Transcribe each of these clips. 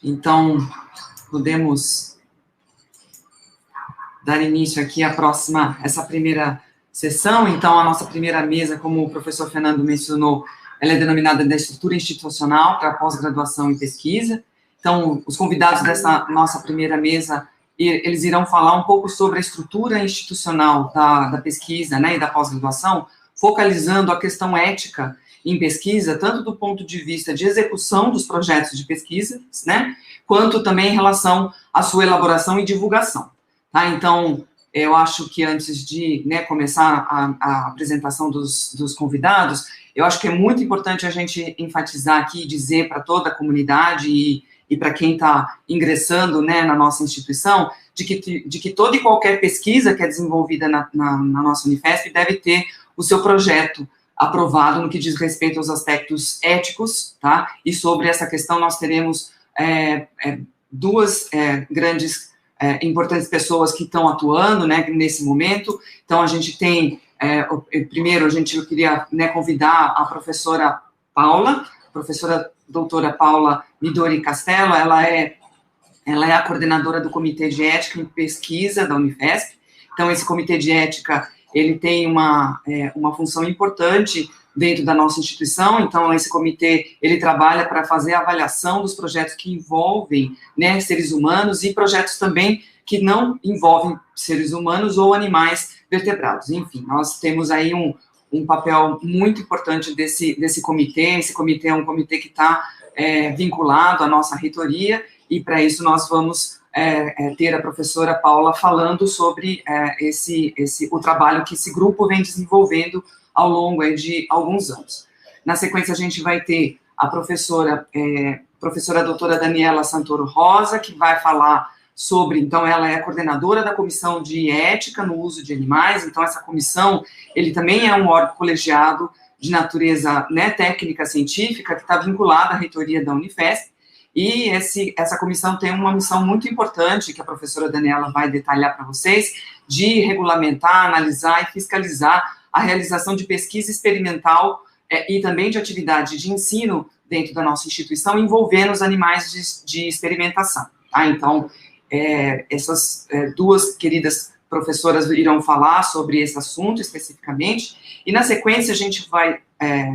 Então, podemos dar início aqui à essa primeira sessão. Então, a nossa primeira mesa, como o professor Fernando mencionou, ela é denominada da estrutura institucional para pós-graduação e pesquisa. Então, os convidados dessa nossa primeira mesa, eles irão falar um pouco sobre a estrutura institucional da pesquisa, né, e da pós-graduação, focalizando a questão ética em pesquisa, tanto do ponto de vista de execução dos projetos de pesquisa, né, quanto também em relação à sua elaboração e divulgação. Tá? Então, eu acho que antes de, né, começar a apresentação dos convidados, eu acho que é muito importante a gente enfatizar aqui e dizer para toda a comunidade e para quem está ingressando, né, na nossa instituição, de que toda e qualquer pesquisa que é desenvolvida na nossa Unifesp deve ter o seu projeto aprovado no que diz respeito aos aspectos éticos, tá? E sobre essa questão nós teremos duas grandes importantes pessoas que estão atuando, né, nesse momento. Então, a gente tem, primeiro, eu queria, né, convidar a professora Paula, professora doutora Paula Midori Castello. Ela é a coordenadora do Comitê de Ética em Pesquisa da Unifesp. Então, esse Comitê de Ética, ele tem uma função importante dentro da nossa instituição. Então, esse comitê, ele trabalha para fazer a avaliação dos projetos que envolvem, né, seres humanos e projetos também que não envolvem seres humanos ou animais vertebrados. Enfim, nós temos aí um papel muito importante desse comitê. Esse comitê é um comitê que está vinculado à nossa reitoria, e para isso nós vamos ter a professora Paula falando sobre o trabalho que esse grupo vem desenvolvendo ao longo de alguns anos. Na sequência, a gente vai ter a professora doutora Daniela Santoro Rosa, que vai falar sobre, então, ela é coordenadora da Comissão de Ética no Uso de Animais. Então, essa comissão, ele também é um órgão colegiado de natureza, né, técnica científica, que está vinculada à reitoria da Unifesp, e essa comissão tem uma missão muito importante, que a professora Daniela vai detalhar para vocês, de regulamentar, analisar e fiscalizar a realização de pesquisa experimental e também de atividade de ensino dentro da nossa instituição, envolvendo os animais de experimentação. Tá? Então, essas duas queridas professoras irão falar sobre esse assunto especificamente, e na sequência a gente vai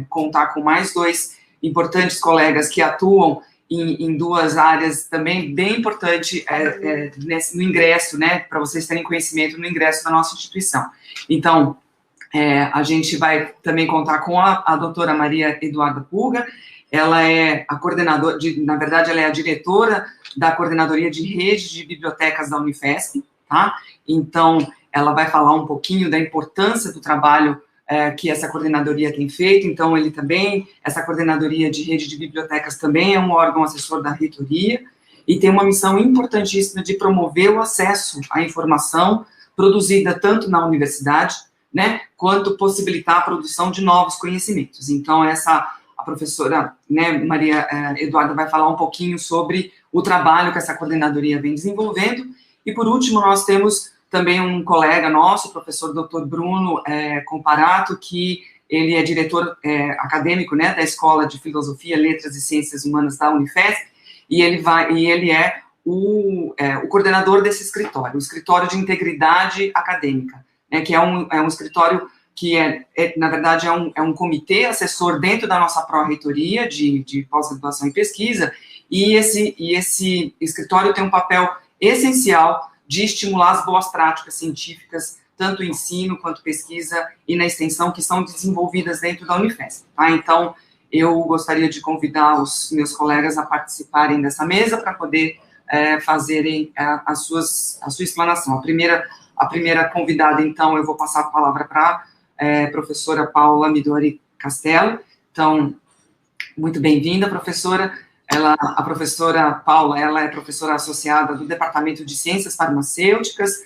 contar com mais dois importantes colegas que atuam em duas áreas também bem importantes no ingresso, né, para vocês terem conhecimento no ingresso da nossa instituição. Então, a gente vai também contar com a doutora Maria Eduarda Pulga. Ela é a coordenadora, na verdade, ela é a diretora da Coordenadoria de Rede de Bibliotecas da Unifesp, tá? Então, ela vai falar um pouquinho da importância do trabalho que essa coordenadoria tem feito. Então, essa coordenadoria de rede de bibliotecas também é um órgão assessor da reitoria e tem uma missão importantíssima de promover o acesso à informação produzida tanto na universidade, né, quanto possibilitar a produção de novos conhecimentos. Então, a professora, né, Maria Eduarda vai falar um pouquinho sobre o trabalho que essa coordenadoria vem desenvolvendo. E, por último, nós temos também um colega nosso, o professor Dr. Bruno Comparato, que ele é diretor acadêmico, né, da Escola de Filosofia, Letras e Ciências Humanas da Unifesp, e ele é o coordenador desse escritório, o Escritório de Integridade Acadêmica, né, que é um escritório que na verdade, é um comitê assessor dentro da nossa pró-reitoria de pós-graduação e pesquisa, e esse escritório tem um papel essencial de estimular as boas práticas científicas, tanto ensino quanto pesquisa e na extensão, que são desenvolvidas dentro da Unifesp. Tá? Então, eu gostaria de convidar os meus colegas a participarem dessa mesa para poder fazerem a sua explanação. A primeira convidada, então, eu vou passar a palavra para a professora Paula Midori Castello. Então, muito bem-vinda, professora. A professora Paula, ela é professora associada do Departamento de Ciências Farmacêuticas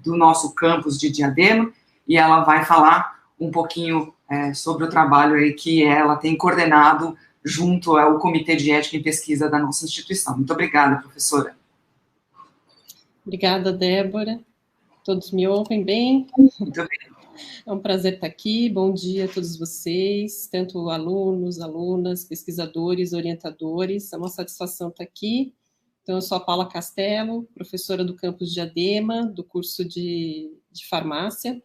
do nosso campus de Diadema, e ela vai falar um pouquinho sobre o trabalho aí que ela tem coordenado junto ao Comitê de Ética e Pesquisa da nossa instituição. Muito obrigada, professora. Obrigada, Débora. Todos me ouvem bem? Muito bem. É um prazer estar aqui. Bom dia a todos vocês, tanto alunos, alunas, pesquisadores, orientadores. É uma satisfação estar aqui. Então, eu sou a Paula Castelo, professora do campus de Diadema, do curso de farmácia.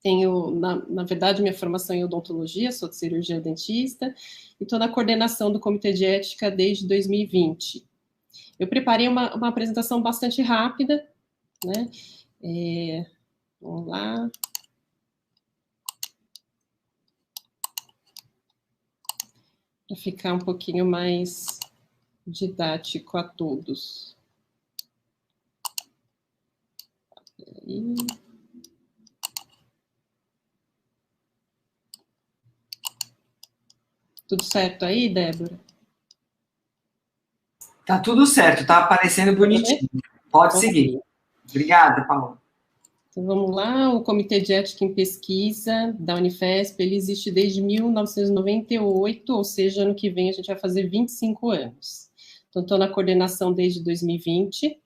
Tenho, na verdade, minha formação em odontologia, sou de cirurgia dentista, e estou na coordenação do Comitê de Ética desde 2020. Eu preparei uma apresentação bastante rápida, né? Vamos lá. Para ficar um pouquinho mais didático a todos. Peraí. Tudo certo aí, Débora? Tá tudo certo, tá aparecendo bonitinho. Pode seguir. Obrigada, Paula. Então, vamos lá. O Comitê de Ética em Pesquisa da Unifesp, ele existe desde 1998, ou seja, ano que vem a gente vai fazer 25 anos. Então, estou na coordenação desde 2020.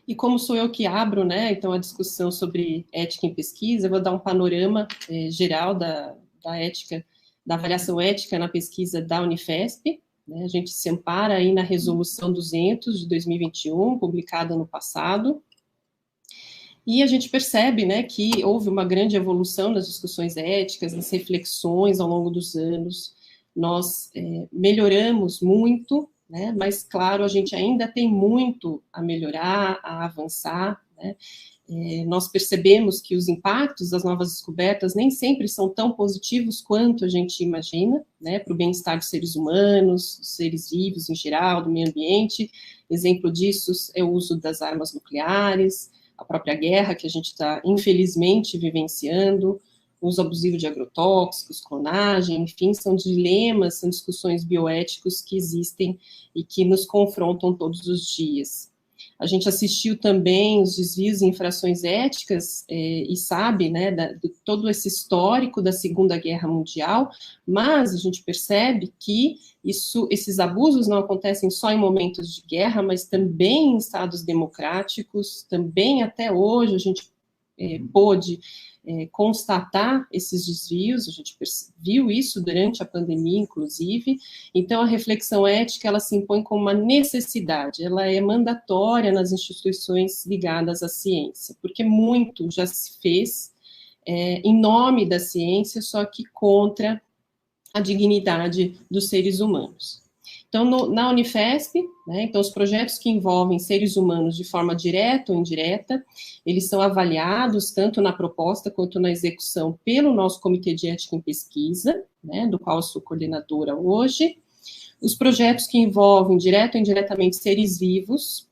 E como sou eu que abro, né, então, a discussão sobre ética em pesquisa, eu vou dar um panorama geral da ética, da avaliação ética na pesquisa da Unifesp. Né, a gente se ampara aí na Resolução 200 de 2021, publicada no passado. E a gente percebe, né, que houve uma grande evolução nas discussões éticas, nas reflexões ao longo dos anos. Nós melhoramos muito, né, mas, claro, a gente ainda tem muito a melhorar, a avançar, né. Nós percebemos que os impactos das novas descobertas nem sempre são tão positivos quanto a gente imagina, né, para o bem-estar dos seres humanos, dos seres vivos em geral, do meio ambiente. Exemplo disso é o uso das armas nucleares, a própria guerra que a gente está, infelizmente, vivenciando, uso abusivo de agrotóxicos, clonagem, enfim, são dilemas, são discussões bioéticos que existem e que nos confrontam todos os dias. A gente assistiu também os desvios e infrações éticas e sabe, né, de todo esse histórico da Segunda Guerra Mundial, mas a gente percebe que esses abusos não acontecem só em momentos de guerra, mas também em estados democráticos, também até hoje a gente pôde constatar esses desvios, a gente viu isso durante a pandemia, inclusive. Então, a reflexão ética, ela se impõe como uma necessidade, ela é mandatória nas instituições ligadas à ciência, porque muito já se fez em nome da ciência, só que contra a dignidade dos seres humanos. Então, na Unifesp, né, então os projetos que envolvem seres humanos de forma direta ou indireta, eles são avaliados tanto na proposta quanto na execução pelo nosso Comitê de Ética em Pesquisa, né, do qual eu sou coordenadora hoje. Os projetos que envolvem direto ou indiretamente seres vivos,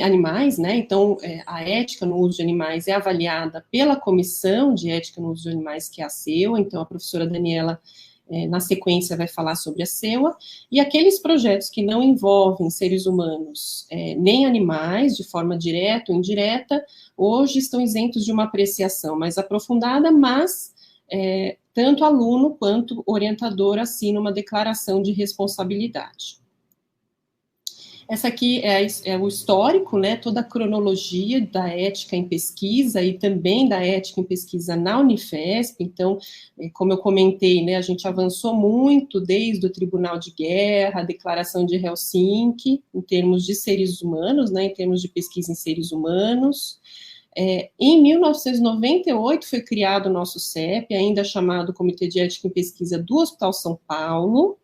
animais, né, então a ética no uso de animais é avaliada pela Comissão de Ética no Uso de Animais, que é a CEUA, então a professora Daniela na sequência vai falar sobre a CEUA, e aqueles projetos que não envolvem seres humanos nem animais, de forma direta ou indireta, hoje estão isentos de uma apreciação mais aprofundada, mas tanto aluno quanto orientador assinam uma declaração de responsabilidade. Essa aqui é o histórico, né, toda a cronologia da ética em pesquisa e também da ética em pesquisa na Unifesp. Então, como eu comentei, né, a gente avançou muito desde o Tribunal de Guerra, a Declaração de Helsinki, em termos de seres humanos, né, em termos de pesquisa em seres humanos. Em 1998 foi criado o nosso CEP, ainda chamado Comitê de Ética em Pesquisa do Hospital São Paulo,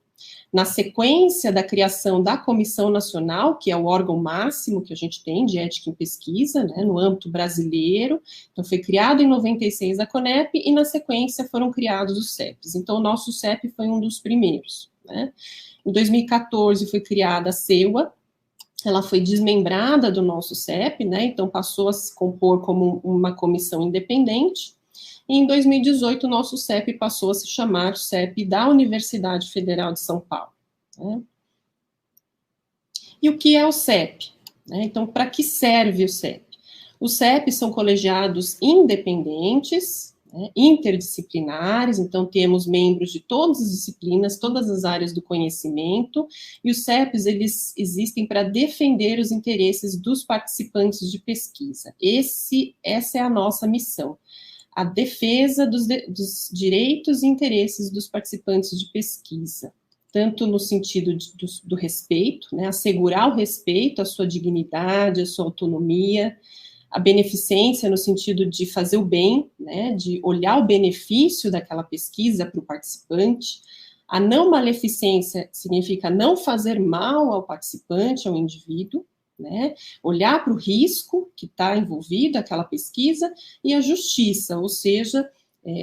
na sequência da criação da Comissão Nacional, que é o órgão máximo que a gente tem de ética em pesquisa, né, no âmbito brasileiro. Então, foi criado em 96 a CONEP, e na sequência foram criados os CEPs. Então, o nosso CEP foi um dos primeiros, né. Em 2014 foi criada a CEUA, ela foi desmembrada do nosso CEP, né, então passou a se compor como uma comissão independente. E em 2018, o nosso CEP passou a se chamar CEP da Universidade Federal de São Paulo. Né? E o que é o CEP? Né? Então, para que serve o CEP? Os CEPs são colegiados independentes, né, interdisciplinares, então temos membros de todas as disciplinas, todas as áreas do conhecimento, e os CEPs, eles existem para defender os interesses dos participantes de pesquisa. Essa é a nossa missão, a defesa dos direitos e interesses dos participantes de pesquisa, tanto no sentido do respeito, né, assegurar o respeito à sua dignidade, à sua autonomia, a beneficência no sentido de fazer o bem, né, de olhar o benefício daquela pesquisa para o participante. A não maleficência significa não fazer mal ao participante, ao indivíduo, né, olhar para o risco que está envolvido aquela pesquisa, e a justiça, ou seja,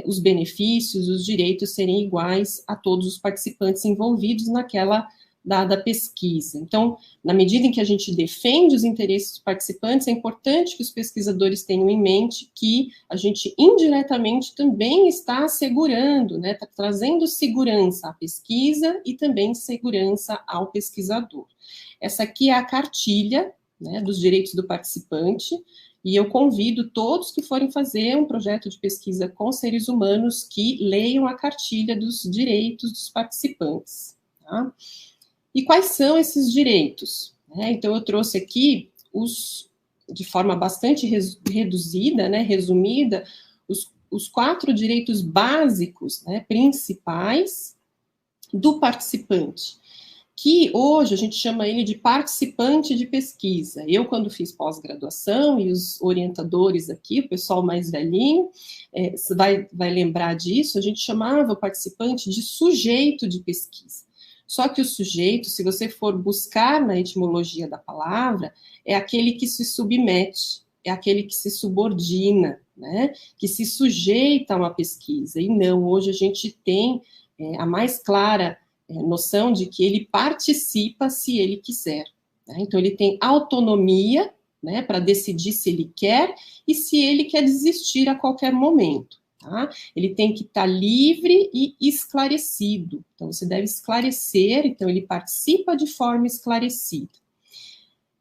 os benefícios, os direitos serem iguais a todos os participantes envolvidos naquela dada pesquisa. Então, na medida em que a gente defende os interesses dos participantes, é importante que os pesquisadores tenham em mente que a gente indiretamente também está assegurando, né, está trazendo segurança à pesquisa e também segurança ao pesquisador. Essa aqui é a cartilha, né, dos direitos do participante, e eu convido todos que forem fazer um projeto de pesquisa com seres humanos que leiam a cartilha dos direitos dos participantes, tá? E quais são esses direitos? Então, eu trouxe aqui, de forma bastante reduzida, né, resumida, os 4 direitos básicos, né, principais do participante, que hoje a gente chama ele de participante de pesquisa. Eu, quando fiz pós-graduação, e os orientadores aqui, o pessoal mais velhinho, vai lembrar disso, a gente chamava o participante de sujeito de pesquisa. Só que o sujeito, se você for buscar na etimologia da palavra, é aquele que se submete, é aquele que se subordina, né, que se sujeita a uma pesquisa. E não, hoje a gente tem a mais clara noção de que ele participa se ele quiser, né? Então, ele tem autonomia, né, para decidir se ele quer e se ele quer desistir a qualquer momento. Tá? Ele tem que estar livre e esclarecido. Então, você deve esclarecer, então ele participa de forma esclarecida.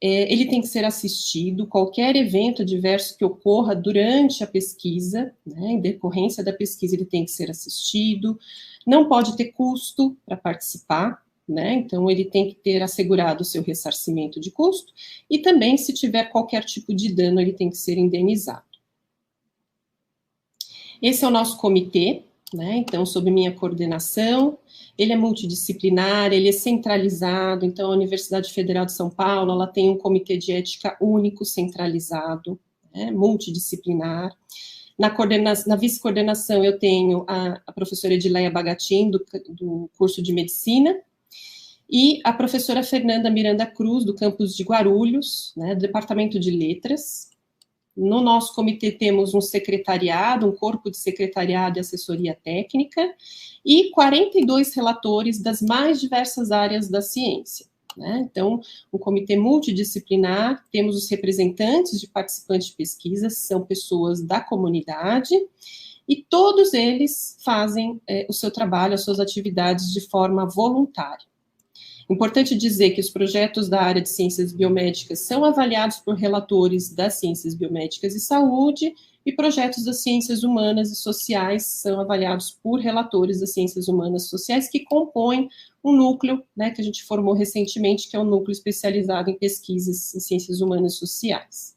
Ele tem que ser assistido, qualquer evento diverso que ocorra durante a pesquisa, né, em decorrência da pesquisa, ele tem que ser assistido, não pode ter custo para participar, né, então ele tem que ter assegurado o seu ressarcimento de custo, e também, se tiver qualquer tipo de dano, ele tem que ser indenizado. Esse é o nosso comitê, né, então, sob minha coordenação, ele é multidisciplinar, ele é centralizado, então a Universidade Federal de São Paulo, ela tem um comitê de ética único, centralizado, né, multidisciplinar. Na vice-coordenação eu tenho a professora Edileia Bagatin, do curso de Medicina, e a professora Fernanda Miranda Cruz, do campus de Guarulhos, né, do Departamento de Letras. No nosso comitê temos um secretariado, um corpo de secretariado e assessoria técnica, e 42 relatores das mais diversas áreas da ciência, né? Então, um comitê multidisciplinar, temos os representantes de participantes de pesquisa, são pessoas da comunidade, e todos eles fazem o seu trabalho, as suas atividades de forma voluntária. Importante dizer que os projetos da área de ciências biomédicas são avaliados por relatores das ciências biomédicas e saúde, e projetos das ciências humanas e sociais são avaliados por relatores das ciências humanas e sociais, que compõem um núcleo, né, que a gente formou recentemente, que é um núcleo especializado em pesquisas em ciências humanas e sociais.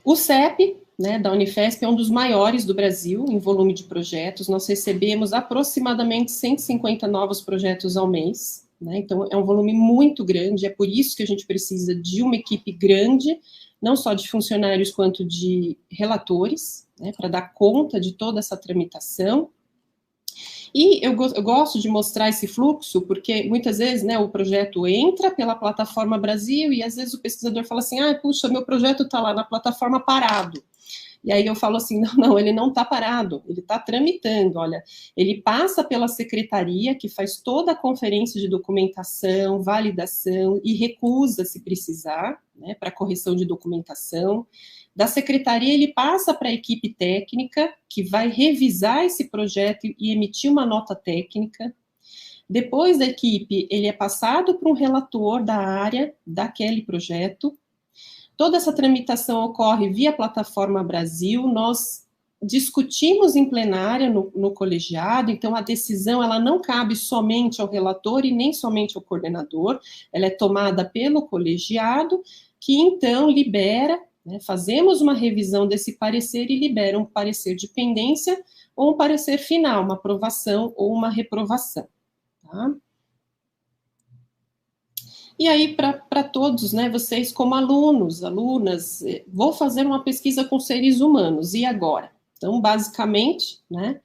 O CEP, né, da Unifesp, é um dos maiores do Brasil em volume de projetos. Nós recebemos aproximadamente 150 novos projetos ao mês, né, então é um volume muito grande, é por isso que a gente precisa de uma equipe grande, não só de funcionários quanto de relatores, né, para dar conta de toda essa tramitação. E eu gosto de mostrar esse fluxo, porque muitas vezes, né, o projeto entra pela plataforma Brasil, e às vezes o pesquisador fala assim, puxa, meu projeto está lá na plataforma parado. E aí eu falo assim, não, ele não está parado, ele está tramitando, olha, ele passa pela secretaria, que faz toda a conferência de documentação, validação e recusa, se precisar, né, para correção de documentação. Da secretaria, ele passa para a equipe técnica, que vai revisar esse projeto e emitir uma nota técnica. Depois da equipe, ele é passado para um relator da área daquele projeto. Toda essa tramitação ocorre via Plataforma Brasil, nós discutimos em plenária no colegiado, então a decisão ela não cabe somente ao relator e nem somente ao coordenador, ela é tomada pelo colegiado, que então libera, né, fazemos uma revisão desse parecer e libera um parecer de pendência ou um parecer final, uma aprovação ou uma reprovação. Tá? E aí, para todos, né, vocês como alunos, alunas, vou fazer uma pesquisa com seres humanos, e agora? Então, basicamente, né,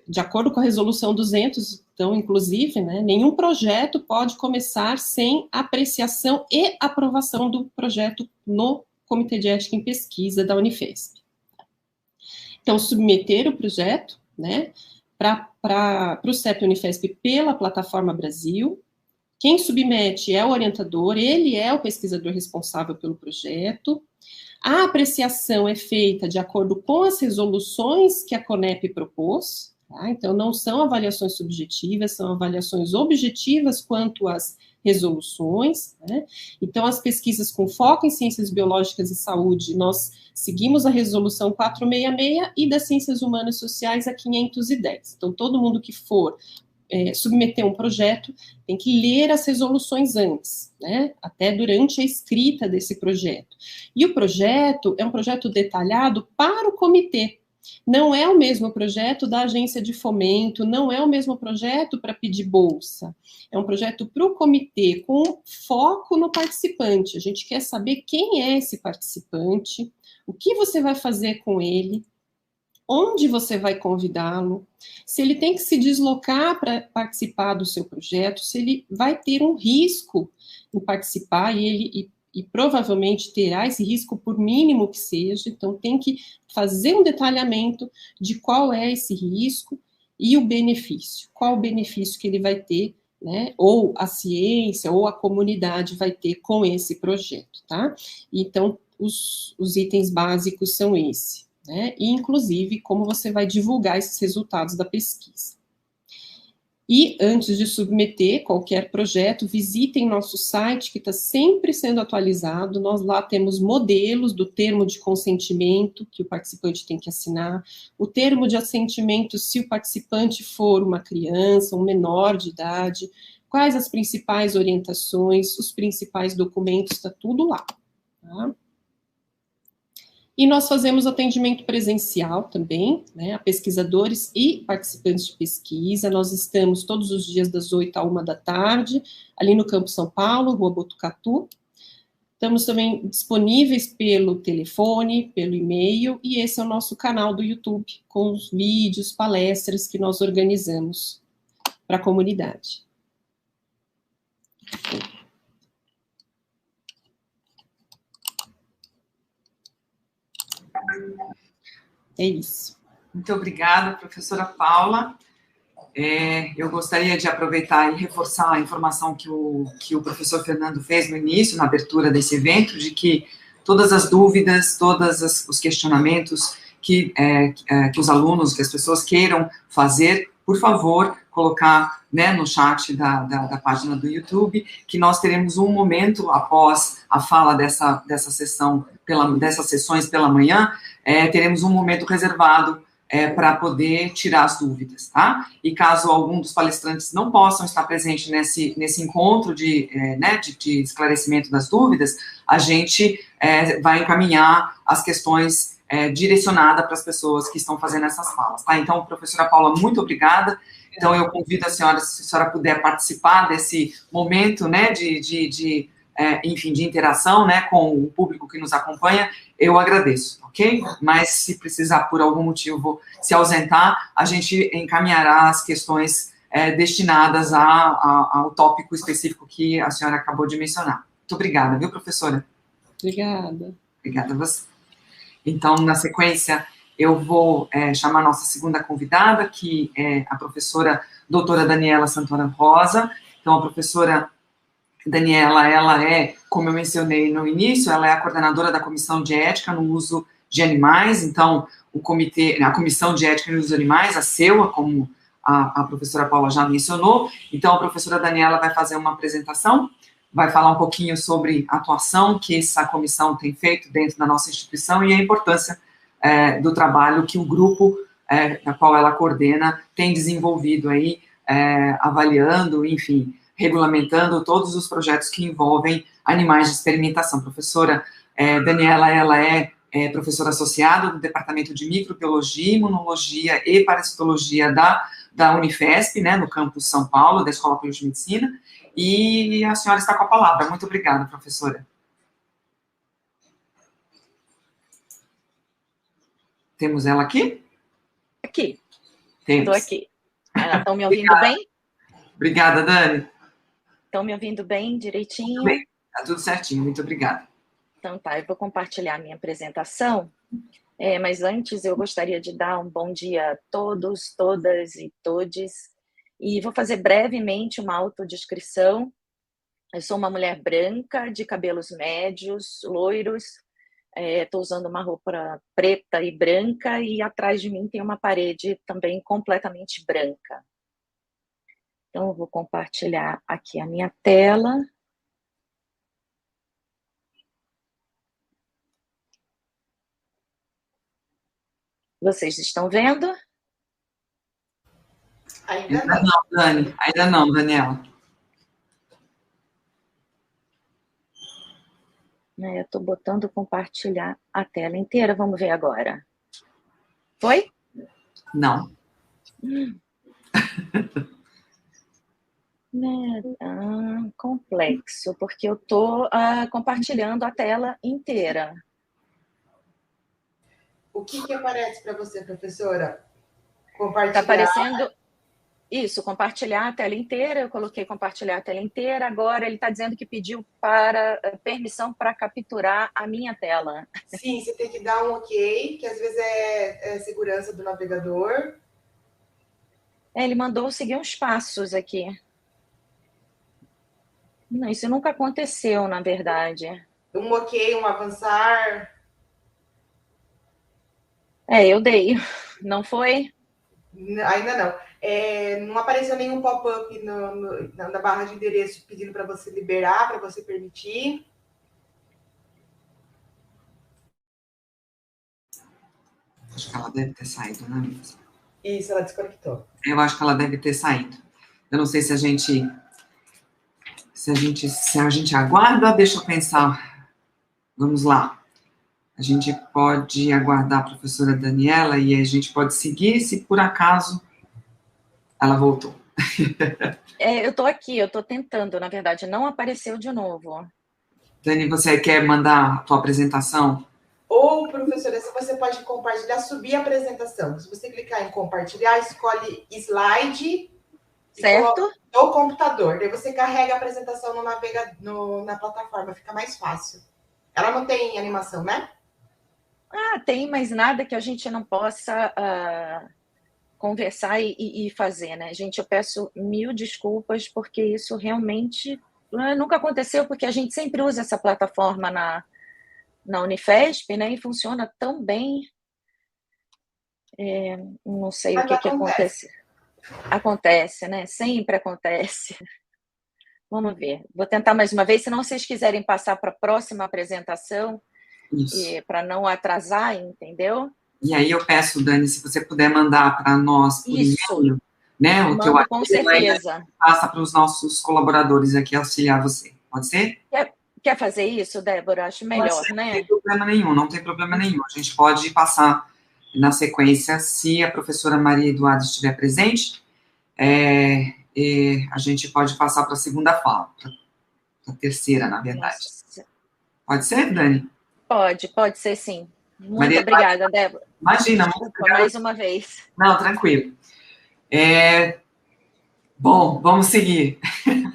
de acordo com a resolução 200, então, inclusive, né, nenhum projeto pode começar sem apreciação e aprovação do projeto no Comitê de Ética em Pesquisa da Unifesp. Então, submeter o projeto, né, para o CEP Unifesp pela Plataforma Brasil. Quem submete é o orientador, ele é o pesquisador responsável pelo projeto. A apreciação é feita de acordo com as resoluções que a CONEP propôs, tá? Então, não são avaliações subjetivas, são avaliações objetivas quanto às resoluções, né? Então, as pesquisas com foco em ciências biológicas e saúde, nós seguimos a resolução 466 e das ciências humanas e sociais a 510. Então, todo mundo que for submeter um projeto, tem que ler as resoluções antes, né, até durante a escrita desse projeto. E o projeto é um projeto detalhado para o comitê, não é o mesmo projeto da agência de fomento, não é o mesmo projeto para pedir bolsa, é um projeto para o comitê, com foco no participante, a gente quer saber quem é esse participante, o que você vai fazer com ele, onde você vai convidá-lo, se ele tem que se deslocar para participar do seu projeto, se ele vai ter um risco em participar, e provavelmente terá esse risco, por mínimo que seja, então tem que fazer um detalhamento de qual é esse risco e o benefício, qual o benefício que ele vai ter, né, ou a ciência, ou a comunidade vai ter com esse projeto, tá? Então, os itens básicos são esses. Né, e, inclusive, como você vai divulgar esses resultados da pesquisa. E, antes de submeter qualquer projeto, visitem nosso site, que está sempre sendo atualizado, nós lá temos modelos do termo de consentimento, que o participante tem que assinar, o termo de assentimento, se o participante for uma criança, um menor de idade, quais as principais orientações, os principais documentos, está tudo lá, tá? E nós fazemos atendimento presencial também, né, a pesquisadores e participantes de pesquisa. Nós estamos todos os dias das 8 à 1 da tarde, ali no Campo São Paulo, Rua Botucatu. Estamos também disponíveis pelo telefone, pelo e-mail, e esse é o nosso canal do YouTube, com os vídeos, palestras que nós organizamos para a comunidade. É isso. Muito obrigada, professora Paula. Eu gostaria de aproveitar e reforçar a informação que o professor Fernando fez no início, na abertura desse evento, de que todas as dúvidas, todos os questionamentos que os alunos, que as pessoas queiram fazer, por favor, colocar, né, no chat da página do YouTube, que nós teremos um momento após a fala dessa sessão, dessas sessões pela manhã, teremos um momento reservado para poder tirar as dúvidas, tá? E caso algum dos palestrantes não possam estar presente nesse encontro de esclarecimento das dúvidas, a gente vai encaminhar as questões direcionadas para as pessoas que estão fazendo essas falas, tá? Então, professora Paula, muito obrigada. Então, eu convido a senhora, se a senhora puder participar desse momento, né, de interação, né, com o público que nos acompanha, eu agradeço, ok? Mas, se precisar, por algum motivo, se ausentar, a gente encaminhará as questões destinadas ao tópico específico que a senhora acabou de mencionar. Muito obrigada, viu, professora? Obrigada. Obrigada a você. Então, na sequência, eu vou chamar a nossa segunda convidada, que é a professora doutora Daniela Santana Rosa. Então, a professora Daniela, ela é, como eu mencionei no início, ela é a coordenadora da Comissão de Ética no Uso de Animais. Então, a Comissão de Ética no Uso de Animais, a CEUA, como a professora Paula já mencionou. Então, a professora Daniela vai fazer uma apresentação vai falar um pouquinho sobre a atuação que essa comissão tem feito dentro da nossa instituição e a importância do trabalho que o grupo, da qual ela coordena, tem desenvolvido aí, avaliando, enfim, regulamentando todos os projetos que envolvem animais de experimentação. Professora Daniela, ela é professora associada do Departamento de Microbiologia, Imunologia e Parasitologia da Unifesp, né, no campus São Paulo, da Escola Paulista de Medicina, e a senhora está com a palavra. Muito obrigada, professora. Temos ela aqui? Aqui. Temos. Estou aqui. Estão me ouvindo bem? Obrigada, Dani. Estão me ouvindo bem, direitinho? Tudo bem. Está tudo certinho, muito obrigada. Então tá, eu vou compartilhar a minha apresentação, mas antes eu gostaria de dar um bom dia a todos, todas e todes, e vou fazer brevemente uma autodescrição. Eu sou uma mulher branca, de cabelos médios, loiros, estou usando uma roupa preta e branca, e atrás de mim tem uma parede também completamente branca. Então, eu vou compartilhar aqui a minha tela. Vocês estão vendo? Ainda não, Dani. Ainda não, Daniela. Eu estou botando compartilhar a tela inteira. Vamos ver agora. Foi? Não. Complexo, porque eu estou compartilhando a tela inteira. O que aparece para você, professora? Compartilhar. Está aparecendo isso, compartilhar a tela inteira. Eu coloquei compartilhar a tela inteira. Agora ele está dizendo que pediu permissão para capturar a minha tela. Sim, você tem que dar um ok, que às vezes é segurança do navegador. Ele mandou seguir uns passos aqui. Não, isso nunca aconteceu, na verdade. Um ok, um avançar. Eu dei. Não foi? Ainda não. Não apareceu nenhum pop-up na barra de endereço pedindo para você liberar, para você permitir. Acho que ela deve ter saído, né, mesmo? Isso, ela desconectou. Eu acho que ela deve ter saído. Eu não sei se a gente aguarda, deixa eu pensar. Vamos lá. A gente pode aguardar a professora Daniela e a gente pode seguir se por acaso ela voltou. Eu estou aqui, eu estou tentando, na verdade, não apareceu de novo. Dani, você quer mandar a tua apresentação? Ou, professora, se você pode compartilhar, subir a apresentação. Se você clicar em compartilhar, escolhe slide. Certo. No computador. Daí você carrega a apresentação na plataforma, fica mais fácil. Ela não tem animação, né? Tem, mas nada que a gente não possa conversar e fazer, né? Gente, eu peço mil desculpas, porque isso realmente nunca aconteceu, porque a gente sempre usa essa plataforma na Unifesp, né? E funciona tão bem. Não sei mas o que acontece. Acontece, né? Sempre acontece. Vamos ver. Vou tentar mais uma vez, se não vocês quiserem passar para a próxima apresentação, para não atrasar, entendeu? E aí eu peço, Dani, se você puder mandar para nós por e-mail, né? O teu com certeza. Passa para os nossos colaboradores aqui auxiliar você. Pode ser? Quer fazer isso, Débora? Acho melhor, né? Não tem problema nenhum, não tem problema nenhum. A gente pode passar na sequência, se a professora Maria Eduarda estiver presente, a gente pode passar para a segunda fala, para a terceira, na verdade. Nossa. Pode ser, Dani? Pode ser sim. Muito obrigada, Débora. Imagina, desculpa, mais uma vez. Não, tranquilo. Bom, vamos seguir.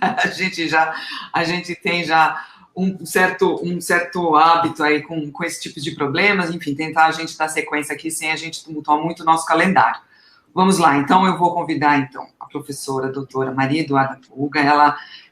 A gente tem já um certo hábito aí com esse tipo de problemas, enfim, tentar a gente dar sequência aqui sem a gente tumultuar muito o nosso calendário. Vamos lá, então eu vou convidar, a professora, a doutora Maria Eduarda Pulga,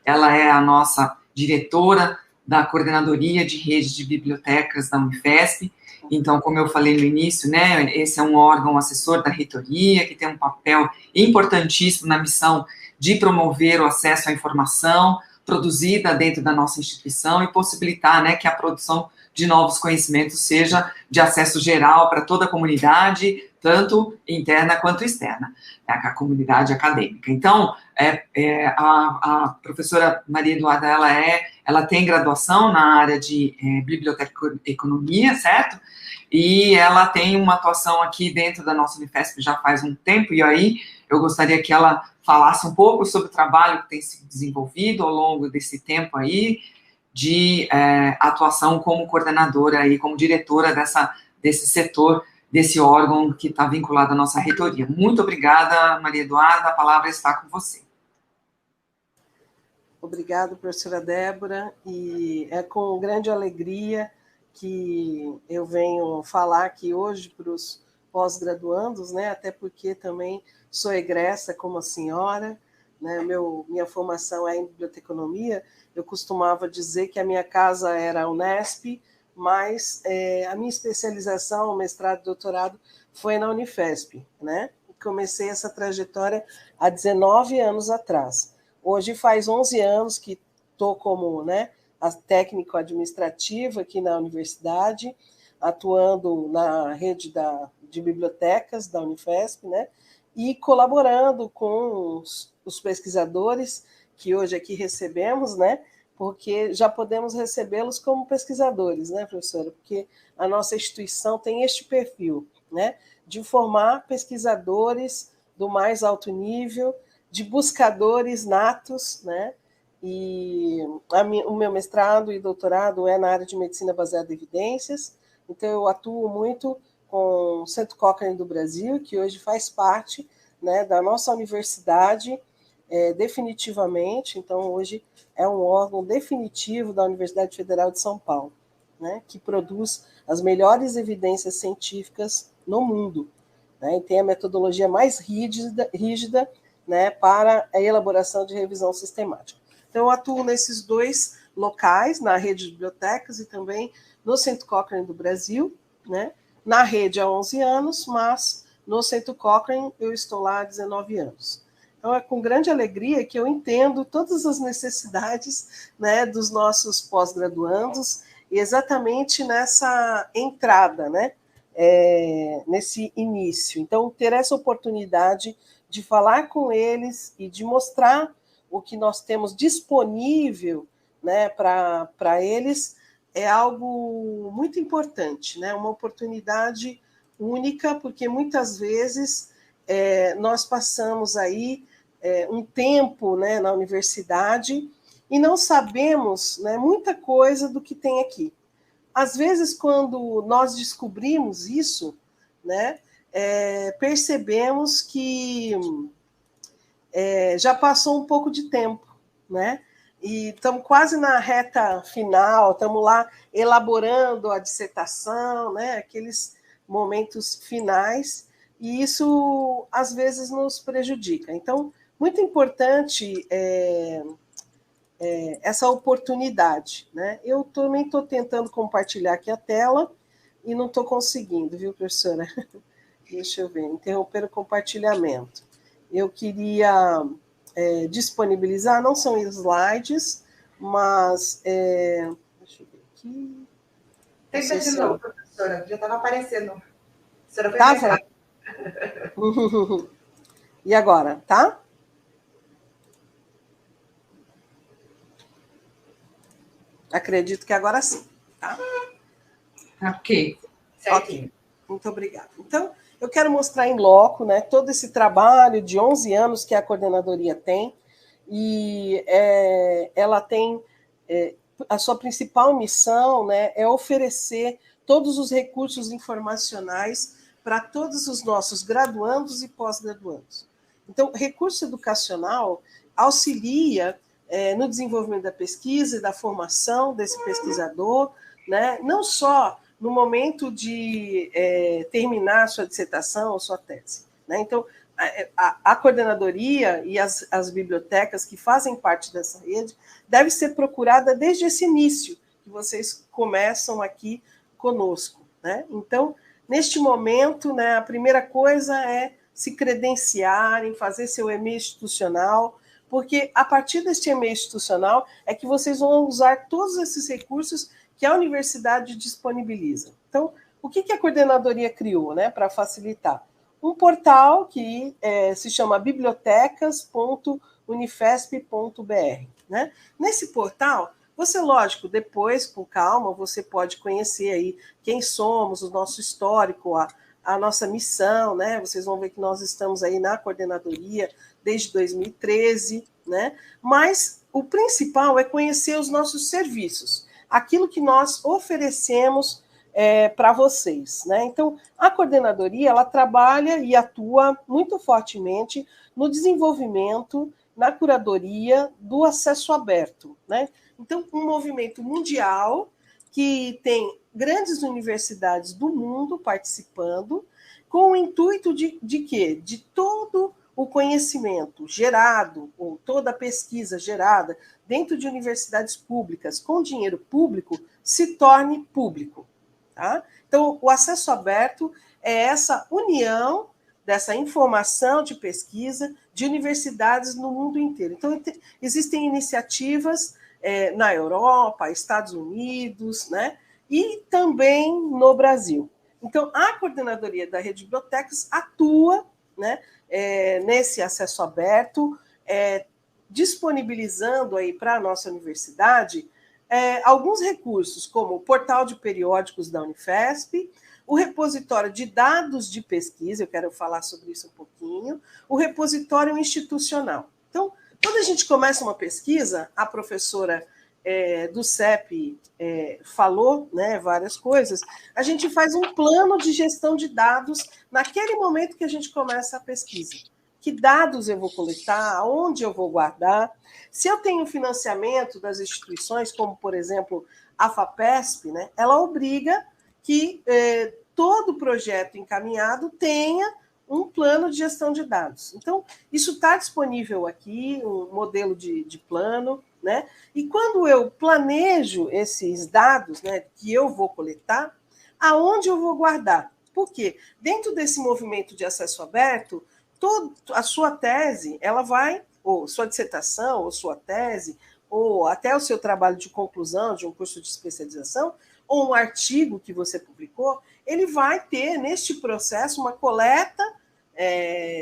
ela é a nossa diretora da Coordenadoria de Rede de Bibliotecas da Unifesp. Então, como eu falei no início, né, esse é um órgão assessor da reitoria, que tem um papel importantíssimo na missão de promover o acesso à informação, produzida dentro da nossa instituição e possibilitar, né, que a produção de novos conhecimentos seja de acesso geral para toda a comunidade, tanto interna quanto externa, né, a comunidade acadêmica. Então, a professora Maria Eduarda, ela tem graduação na área de biblioteconomia, certo? E ela tem uma atuação aqui dentro da nossa Unifesp já faz um tempo, e aí eu gostaria que ela falasse um pouco sobre o trabalho que tem sido desenvolvido ao longo desse tempo aí, de atuação como coordenadora e como diretora desse setor, desse órgão que está vinculado à nossa reitoria. Muito obrigada, Maria Eduarda, a palavra está com você. Obrigada, professora Débora, e é com grande alegria que eu venho falar aqui hoje para os pós-graduandos, né, até porque também sou egressa como a senhora, né, minha formação é em biblioteconomia. Eu costumava dizer que a minha casa era a Unesp, mas a minha especialização, mestrado e doutorado, foi na Unifesp, né? Comecei essa trajetória há 19 anos atrás. Hoje faz 11 anos que estou como, né, a técnico-administrativa aqui na universidade, atuando na rede de bibliotecas da Unifesp, né, e colaborando com os pesquisadores que hoje aqui recebemos, né, porque já podemos recebê-los como pesquisadores, né, professora? Porque a nossa instituição tem este perfil, né, de formar pesquisadores do mais alto nível, de buscadores natos, né, e o meu mestrado e doutorado é na área de medicina baseada em evidências, então eu atuo muito com o Centro Cochrane do Brasil, que hoje faz parte, né, da nossa universidade, definitivamente. Então hoje é um órgão definitivo da Universidade Federal de São Paulo, né, que produz as melhores evidências científicas no mundo, né, e tem a metodologia mais rígida, né, para a elaboração de revisão sistemática. Então, eu atuo nesses dois locais, na rede de bibliotecas e também no Centro Cochrane do Brasil, né, na rede há 11 anos, mas no Centro Cochrane eu estou lá há 19 anos. Então, é com grande alegria que eu entendo todas as necessidades, né, dos nossos pós-graduandos, e exatamente nessa entrada, né, nesse início. Então, ter essa oportunidade de falar com eles e de mostrar o que nós temos disponível, né, para eles é algo muito importante, né, uma oportunidade única, porque muitas vezes nós passamos aí um tempo, né, na universidade e não sabemos, né, muita coisa do que tem aqui. Às vezes, quando nós descobrimos isso, né, percebemos que já passou um pouco de tempo, né? E estamos quase na reta final, estamos lá elaborando a dissertação, né? Aqueles momentos finais, e isso às vezes nos prejudica. Então, muito importante essa oportunidade, né? Eu também estou tentando compartilhar aqui a tela e não estou conseguindo, viu, professora? Deixa eu ver, interromper o compartilhamento. Eu queria disponibilizar, não são slides, mas deixa eu ver aqui. Tenta de novo, professora, já estava aparecendo. A senhora Tá? E agora, tá? Acredito que agora sim, tá? Ok. Ok, muito obrigada. Então, eu quero mostrar em loco, né, todo esse trabalho de 11 anos que a coordenadoria tem, e ela tem a sua principal missão, né, é oferecer todos os recursos informacionais para todos os nossos graduandos e pós-graduandos. Então, recurso educacional auxilia no desenvolvimento da pesquisa e da formação desse pesquisador, né, não só no momento de terminar a sua dissertação ou sua tese, né? Então, a coordenadoria e as bibliotecas que fazem parte dessa rede deve ser procurada desde esse início, que vocês começam aqui conosco, né? Então, neste momento, né, a primeira coisa é se credenciarem, fazer seu e-mail institucional, porque a partir deste e-mail institucional é que vocês vão usar todos esses recursos que a universidade disponibiliza. Então, o que a coordenadoria criou, né, para facilitar? Um portal que se chama bibliotecas.unifesp.br. Né? Nesse portal, você, lógico, depois, com calma, você pode conhecer aí quem somos, o nosso histórico, a nossa missão, né? Vocês vão ver que nós estamos aí na coordenadoria desde 2013, né? Mas o principal é conhecer os nossos serviços, aquilo que nós oferecemos para vocês, né? Então, a coordenadoria, ela trabalha e atua muito fortemente no desenvolvimento, na curadoria do acesso aberto, né? Então, um movimento mundial que tem grandes universidades do mundo participando, com o intuito de quê? De todo o conhecimento gerado, ou toda a pesquisa gerada dentro de universidades públicas com dinheiro público se torne público. Tá? Então, o acesso aberto é essa união dessa informação de pesquisa de universidades no mundo inteiro. Então, existem iniciativas na Europa, Estados Unidos, né? E também no Brasil. Então, a coordenadoria da Rede de Bibliotecas atua, né, nesse acesso aberto, disponibilizando aí para a nossa universidade alguns recursos, como o portal de periódicos da Unifesp, o repositório de dados de pesquisa, eu quero falar sobre isso um pouquinho, o repositório institucional. Então, quando a gente começa uma pesquisa, a professora do CEP falou, né, várias coisas, a gente faz um plano de gestão de dados naquele momento que a gente começa a pesquisa. Que dados eu vou coletar, onde eu vou guardar. Se eu tenho financiamento das instituições, como, por exemplo, a FAPESP, né, ela obriga que todo projeto encaminhado tenha um plano de gestão de dados. Então, isso está disponível aqui, um modelo de plano, né? E quando eu planejo esses dados, né, que eu vou coletar, aonde eu vou guardar? Por quê? Dentro desse movimento de acesso aberto, a sua tese, ela vai, ou sua dissertação, ou sua tese, ou até o seu trabalho de conclusão de um curso de especialização, ou um artigo que você publicou, ele vai ter, neste processo, uma coleta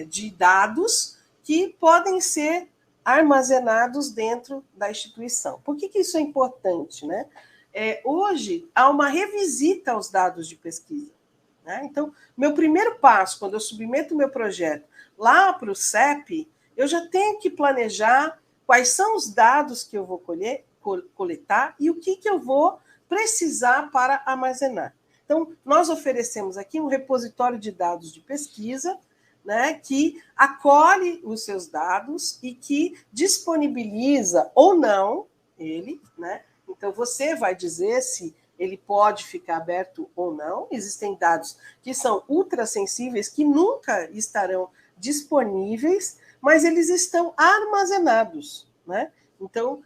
de dados que podem ser armazenados dentro da instituição. Por que isso é importante, né? Hoje, há uma revisita aos dados de pesquisa. Né? Então, meu primeiro passo, quando eu submeto o meu projeto lá para o CEP, eu já tenho que planejar quais são os dados que eu vou coletar e o que eu vou precisar para armazenar. Então, nós oferecemos aqui um repositório de dados de pesquisa, né, que acolhe os seus dados e que disponibiliza ou não ele, né? Então, você vai dizer se ele pode ficar aberto ou não. Existem dados que são ultrassensíveis, que nunca estarão disponíveis, mas eles estão armazenados, né? Então,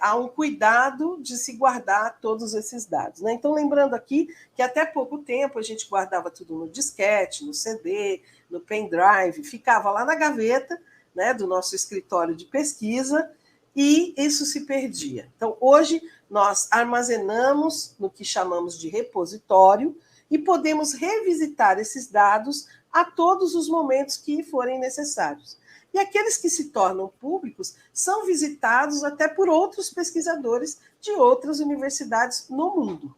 há um cuidado de se guardar todos esses dados, né? Então, lembrando aqui que até pouco tempo a gente guardava tudo no disquete, no CD, no pendrive, ficava lá na gaveta, né, do nosso escritório de pesquisa, e isso se perdia. Então, hoje, nós armazenamos no que chamamos de repositório e podemos revisitar esses dados a todos os momentos que forem necessários. E aqueles que se tornam públicos são visitados até por outros pesquisadores de outras universidades no mundo.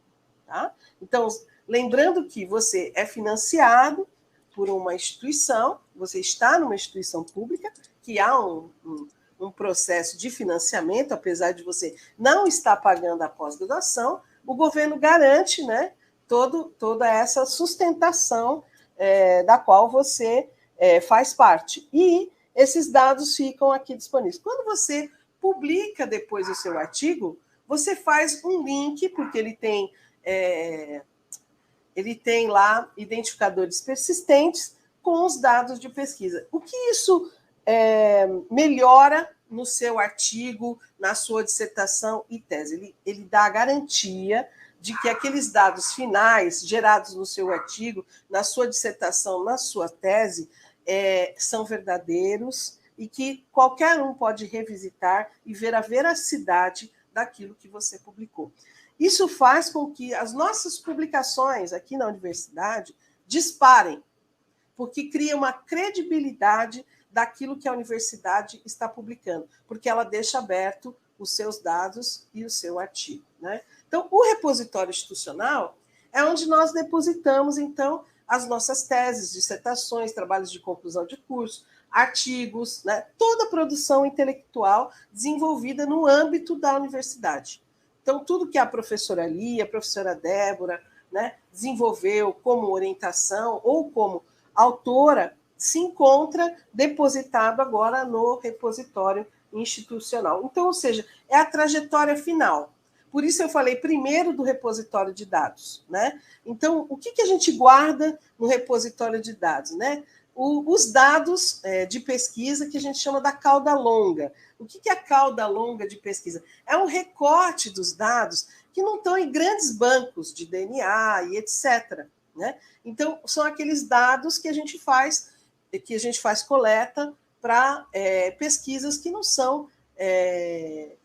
Tá? Então, lembrando que você é financiado por uma instituição, você está numa instituição pública, que há um processo de financiamento, apesar de você não estar pagando a pós-graduação, o governo garante, né, toda essa sustentação da qual você faz parte. E esses dados ficam aqui disponíveis. Quando você publica depois o seu artigo, você faz um link, porque ele tem lá identificadores persistentes com os dados de pesquisa. O que isso melhora no seu artigo, na sua dissertação e tese? Ele dá a garantia de que aqueles dados finais gerados no seu artigo, na sua dissertação, na sua tese, são verdadeiros, e que qualquer um pode revisitar e ver a veracidade daquilo que você publicou. Isso faz com que as nossas publicações aqui na universidade disparem, porque cria uma credibilidade daquilo que a universidade está publicando, porque ela deixa aberto os seus dados e o seu artigo, né? Então, o repositório institucional é onde nós depositamos, então, as nossas teses, dissertações, trabalhos de conclusão de curso, artigos, né? Toda a produção intelectual desenvolvida no âmbito da universidade. Então, tudo que a professora Lia, a professora Débora, né, desenvolveu como orientação ou como autora, se encontra depositado agora no repositório institucional. Então, ou seja, é a trajetória final. Por isso eu falei primeiro do repositório de dados, né? Então, o que a gente guarda no repositório de dados, né? Os dados de pesquisa que a gente chama da cauda longa. O que é a cauda longa de pesquisa? É um recorte dos dados que não estão em grandes bancos de DNA e etc., né? Então, são aqueles dados que a gente faz coleta para pesquisas que não são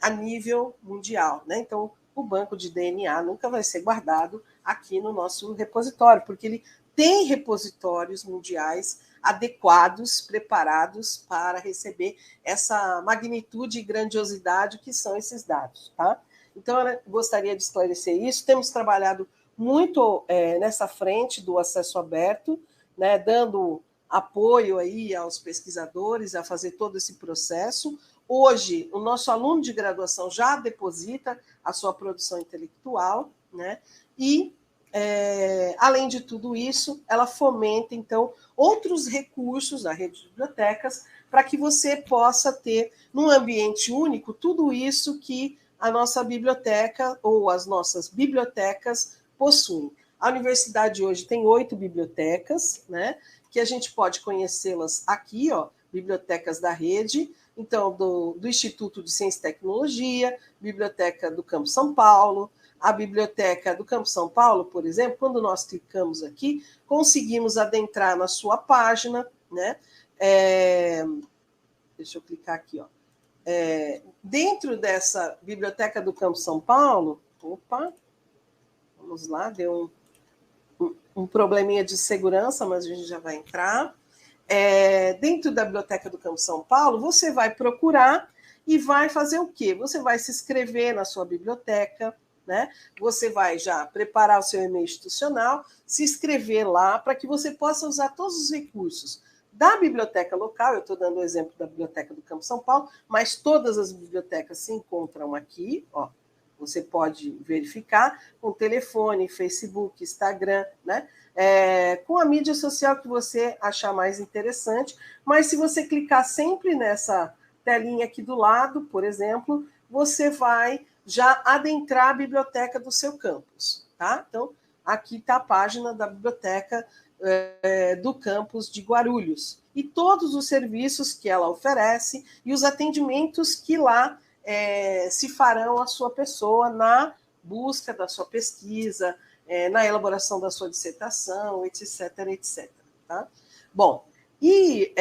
a nível mundial, né? Então, o banco de DNA nunca vai ser guardado aqui no nosso repositório, porque ele tem repositórios mundiais adequados, preparados para receber essa magnitude e grandiosidade que são esses dados, tá? Então, eu gostaria de esclarecer isso. Temos trabalhado muito nessa frente do acesso aberto, né, dando apoio aí aos pesquisadores a fazer todo esse processo. Hoje, o nosso aluno de graduação já deposita a sua produção intelectual, né? E, além de tudo isso, ela fomenta, então, outros recursos da rede de bibliotecas para que você possa ter, num ambiente único, tudo isso que a nossa biblioteca ou as nossas bibliotecas possuem. A universidade hoje tem 8 bibliotecas, né? Que a gente pode conhecê-las aqui, ó, bibliotecas da rede, então, do Instituto de Ciência e Tecnologia, Biblioteca do Campo São Paulo. A Biblioteca do Campo São Paulo, por exemplo, quando nós clicamos aqui, conseguimos adentrar na sua página, né? Deixa eu clicar aqui, ó. Dentro dessa Biblioteca do Campo São Paulo, vamos lá, deu um probleminha de segurança, mas a gente já vai entrar. Dentro da Biblioteca do Campo São Paulo, você vai procurar e vai fazer o quê? Você vai se inscrever na sua biblioteca, né? Você vai já preparar o seu e-mail institucional, se inscrever lá para que você possa usar todos os recursos da biblioteca local. Eu estou dando o exemplo da Biblioteca do Campo São Paulo, mas todas as bibliotecas se encontram aqui, ó. Você pode verificar com telefone, Facebook, Instagram, né? Com a mídia social que você achar mais interessante. Mas se você clicar sempre nessa telinha aqui do lado, por exemplo, você vai já adentrar a biblioteca do seu campus, tá? Então, aqui está a página da biblioteca do campus de Guarulhos. E todos os serviços que ela oferece e os atendimentos que lá se farão à sua pessoa na busca da sua pesquisa, na elaboração da sua dissertação, etc, etc. Tá? Bom, e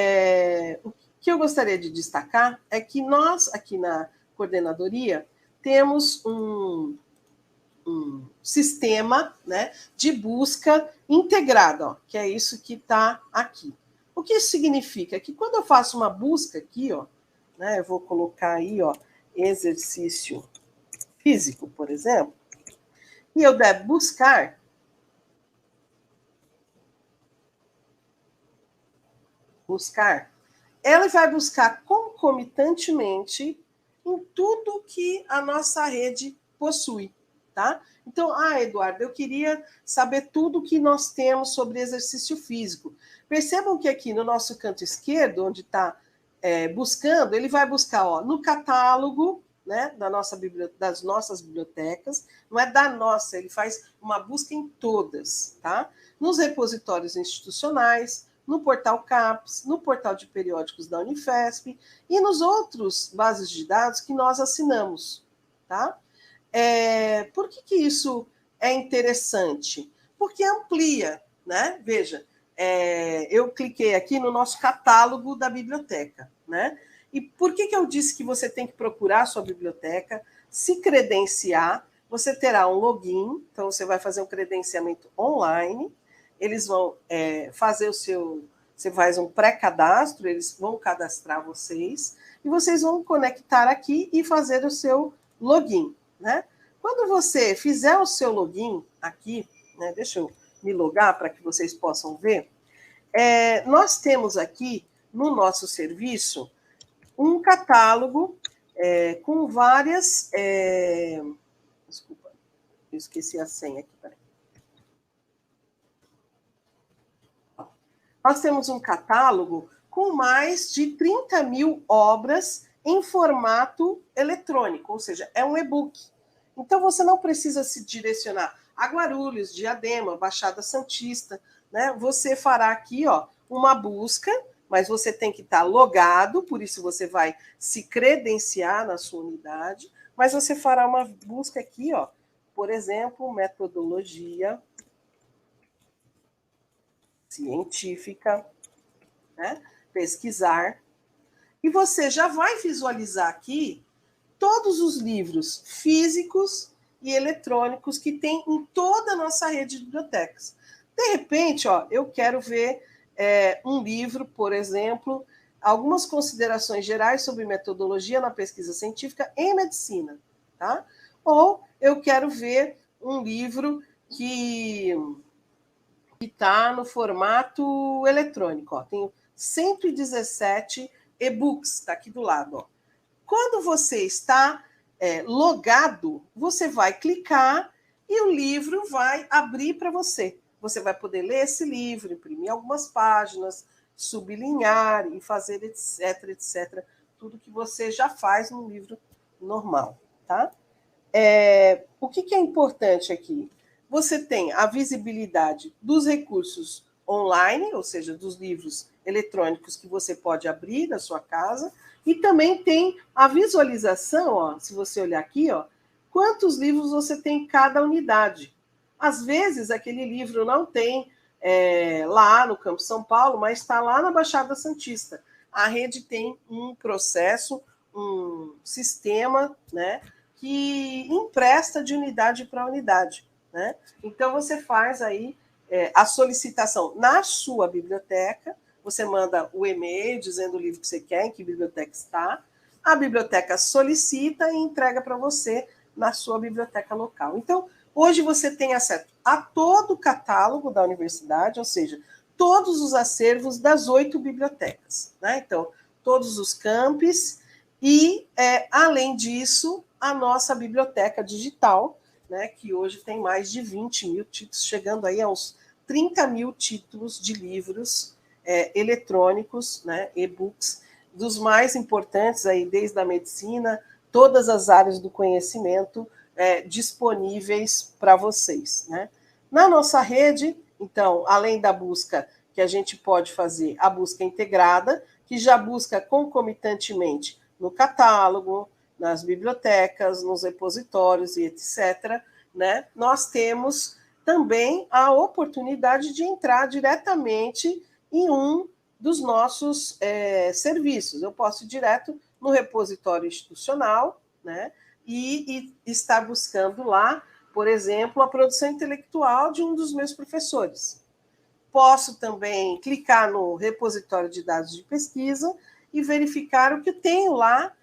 o que eu gostaria de destacar é que nós, aqui na coordenadoria, temos um sistema, né, de busca integrada, ó, que é isso que está aqui. O que isso significa? Que quando eu faço uma busca aqui, ó, né, eu vou colocar aí, ó, exercício físico, por exemplo, e eu der buscar, ela vai buscar concomitantemente em tudo que a nossa rede possui, tá? Então, Eduardo, eu queria saber tudo que nós temos sobre exercício físico. Percebam que aqui no nosso canto esquerdo, onde está buscando, ele vai buscar, ó, no catálogo, né, das nossas bibliotecas, não é da nossa, ele faz uma busca em todas, tá? Nos repositórios institucionais, no portal CAPES, no portal de periódicos da Unifesp e nos outros bases de dados que nós assinamos, tá? Por que isso é interessante? Porque amplia, né? Veja, eu cliquei aqui no nosso catálogo da biblioteca, né? E por que eu disse que você tem que procurar a sua biblioteca, se credenciar? Você terá um login, então você vai fazer um credenciamento online, eles vão fazer o seu... Você faz um pré-cadastro, eles vão cadastrar vocês, e vocês vão conectar aqui e fazer o seu login, né? Quando você fizer o seu login aqui, né, deixa eu me logar para que vocês possam ver, nós temos aqui no nosso serviço um catálogo com várias... Desculpa, eu esqueci a senha aqui, peraí. Nós temos um catálogo com mais de 30 mil obras em formato eletrônico, ou seja, é um e-book. Então, você não precisa se direcionar a Guarulhos, Diadema, Baixada Santista, né? Você fará aqui, ó, uma busca, mas você tem que estar logado, por isso você vai se credenciar na sua unidade, mas você fará uma busca aqui, ó, por exemplo, metodologia científica, né? Pesquisar, e você já vai visualizar aqui todos os livros físicos e eletrônicos que tem em toda a nossa rede de bibliotecas. De repente, ó, eu quero ver um livro, por exemplo, algumas considerações gerais sobre metodologia na pesquisa científica em medicina, tá? Ou eu quero ver um livro que está no formato eletrônico. Ó. Tenho 117 e-books, está aqui do lado. Ó. Quando você está logado, você vai clicar e o livro vai abrir para você. Você vai poder ler esse livro, imprimir algumas páginas, sublinhar e fazer etc, etc. Tudo que você já faz no livro normal. Tá? O que é importante aqui? Você tem a visibilidade dos recursos online, ou seja, dos livros eletrônicos que você pode abrir na sua casa, e também tem a visualização, ó, se você olhar aqui, ó, quantos livros você tem em cada unidade. Às vezes, aquele livro não tem lá no Campo São Paulo, mas está lá na Baixada Santista. A rede tem um processo, um sistema, né, que empresta de unidade para unidade. Né? Então, você faz aí a solicitação na sua biblioteca, você manda o e-mail dizendo o livro que você quer, em que biblioteca está, a biblioteca solicita e entrega para você na sua biblioteca local. Então, hoje você tem acesso a todo o catálogo da universidade, ou seja, todos os acervos das 8 bibliotecas. Né? Então, todos os campos e, além disso, a nossa biblioteca digital, né, que hoje tem mais de 20 mil títulos, chegando aí a uns 30 mil títulos de livros eletrônicos, né, e-books, dos mais importantes, aí, desde a medicina, todas as áreas do conhecimento disponíveis para vocês. Né? Na nossa rede, então, além da busca que a gente pode fazer, a busca integrada, que já busca concomitantemente no catálogo, nas bibliotecas, nos repositórios e etc., né? Nós temos também a oportunidade de entrar diretamente em um dos nossos serviços. Eu posso ir direto no repositório institucional, né? E estar buscando lá, por exemplo, a produção intelectual de um dos meus professores. Posso também clicar no repositório de dados de pesquisa e verificar o que tenho lá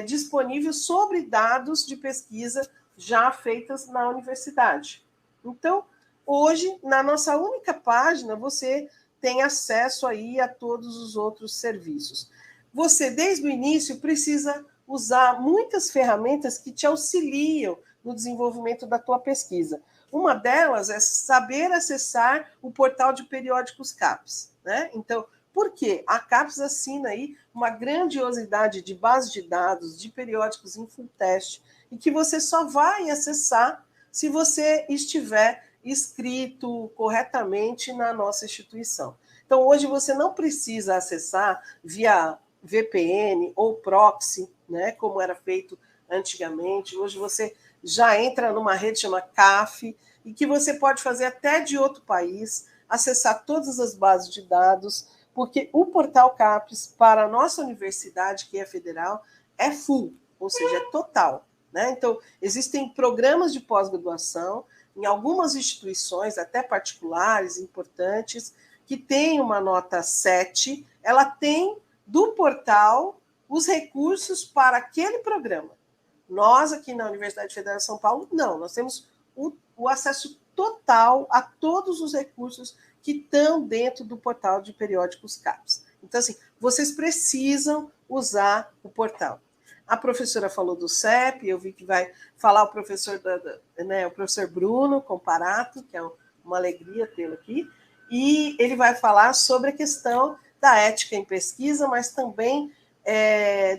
disponível sobre dados de pesquisa já feitas na universidade. Então, hoje, na nossa única página, você tem acesso aí a todos os outros serviços. Você, desde o início, precisa usar muitas ferramentas que te auxiliam no desenvolvimento da tua pesquisa. Uma delas é saber acessar o portal de periódicos CAPES. Né? Então, por quê? A CAPES assina aí uma grandiosidade de base de dados, de periódicos em full teste, e que você só vai acessar se você estiver inscrito corretamente na nossa instituição. Então, hoje você não precisa acessar via VPN ou proxy, né, como era feito antigamente. Hoje você já entra numa rede chamada CAF, e que você pode fazer até de outro país, acessar todas as bases de dados, porque o portal CAPES para a nossa universidade, que é federal, é full, ou seja, é total, né? Então, existem programas de pós-graduação em algumas instituições, até particulares, importantes, que têm uma nota 7, ela tem do portal os recursos para aquele programa. Nós, aqui na Universidade Federal de São Paulo, não, nós temos o acesso total a todos os recursos que estão dentro do portal de periódicos CAPES. Então, assim, vocês precisam usar o portal. A professora falou do CEP, eu vi que vai falar o professor, o professor Bruno Comparato, que é uma alegria tê-lo aqui, e ele vai falar sobre a questão da ética em pesquisa, mas também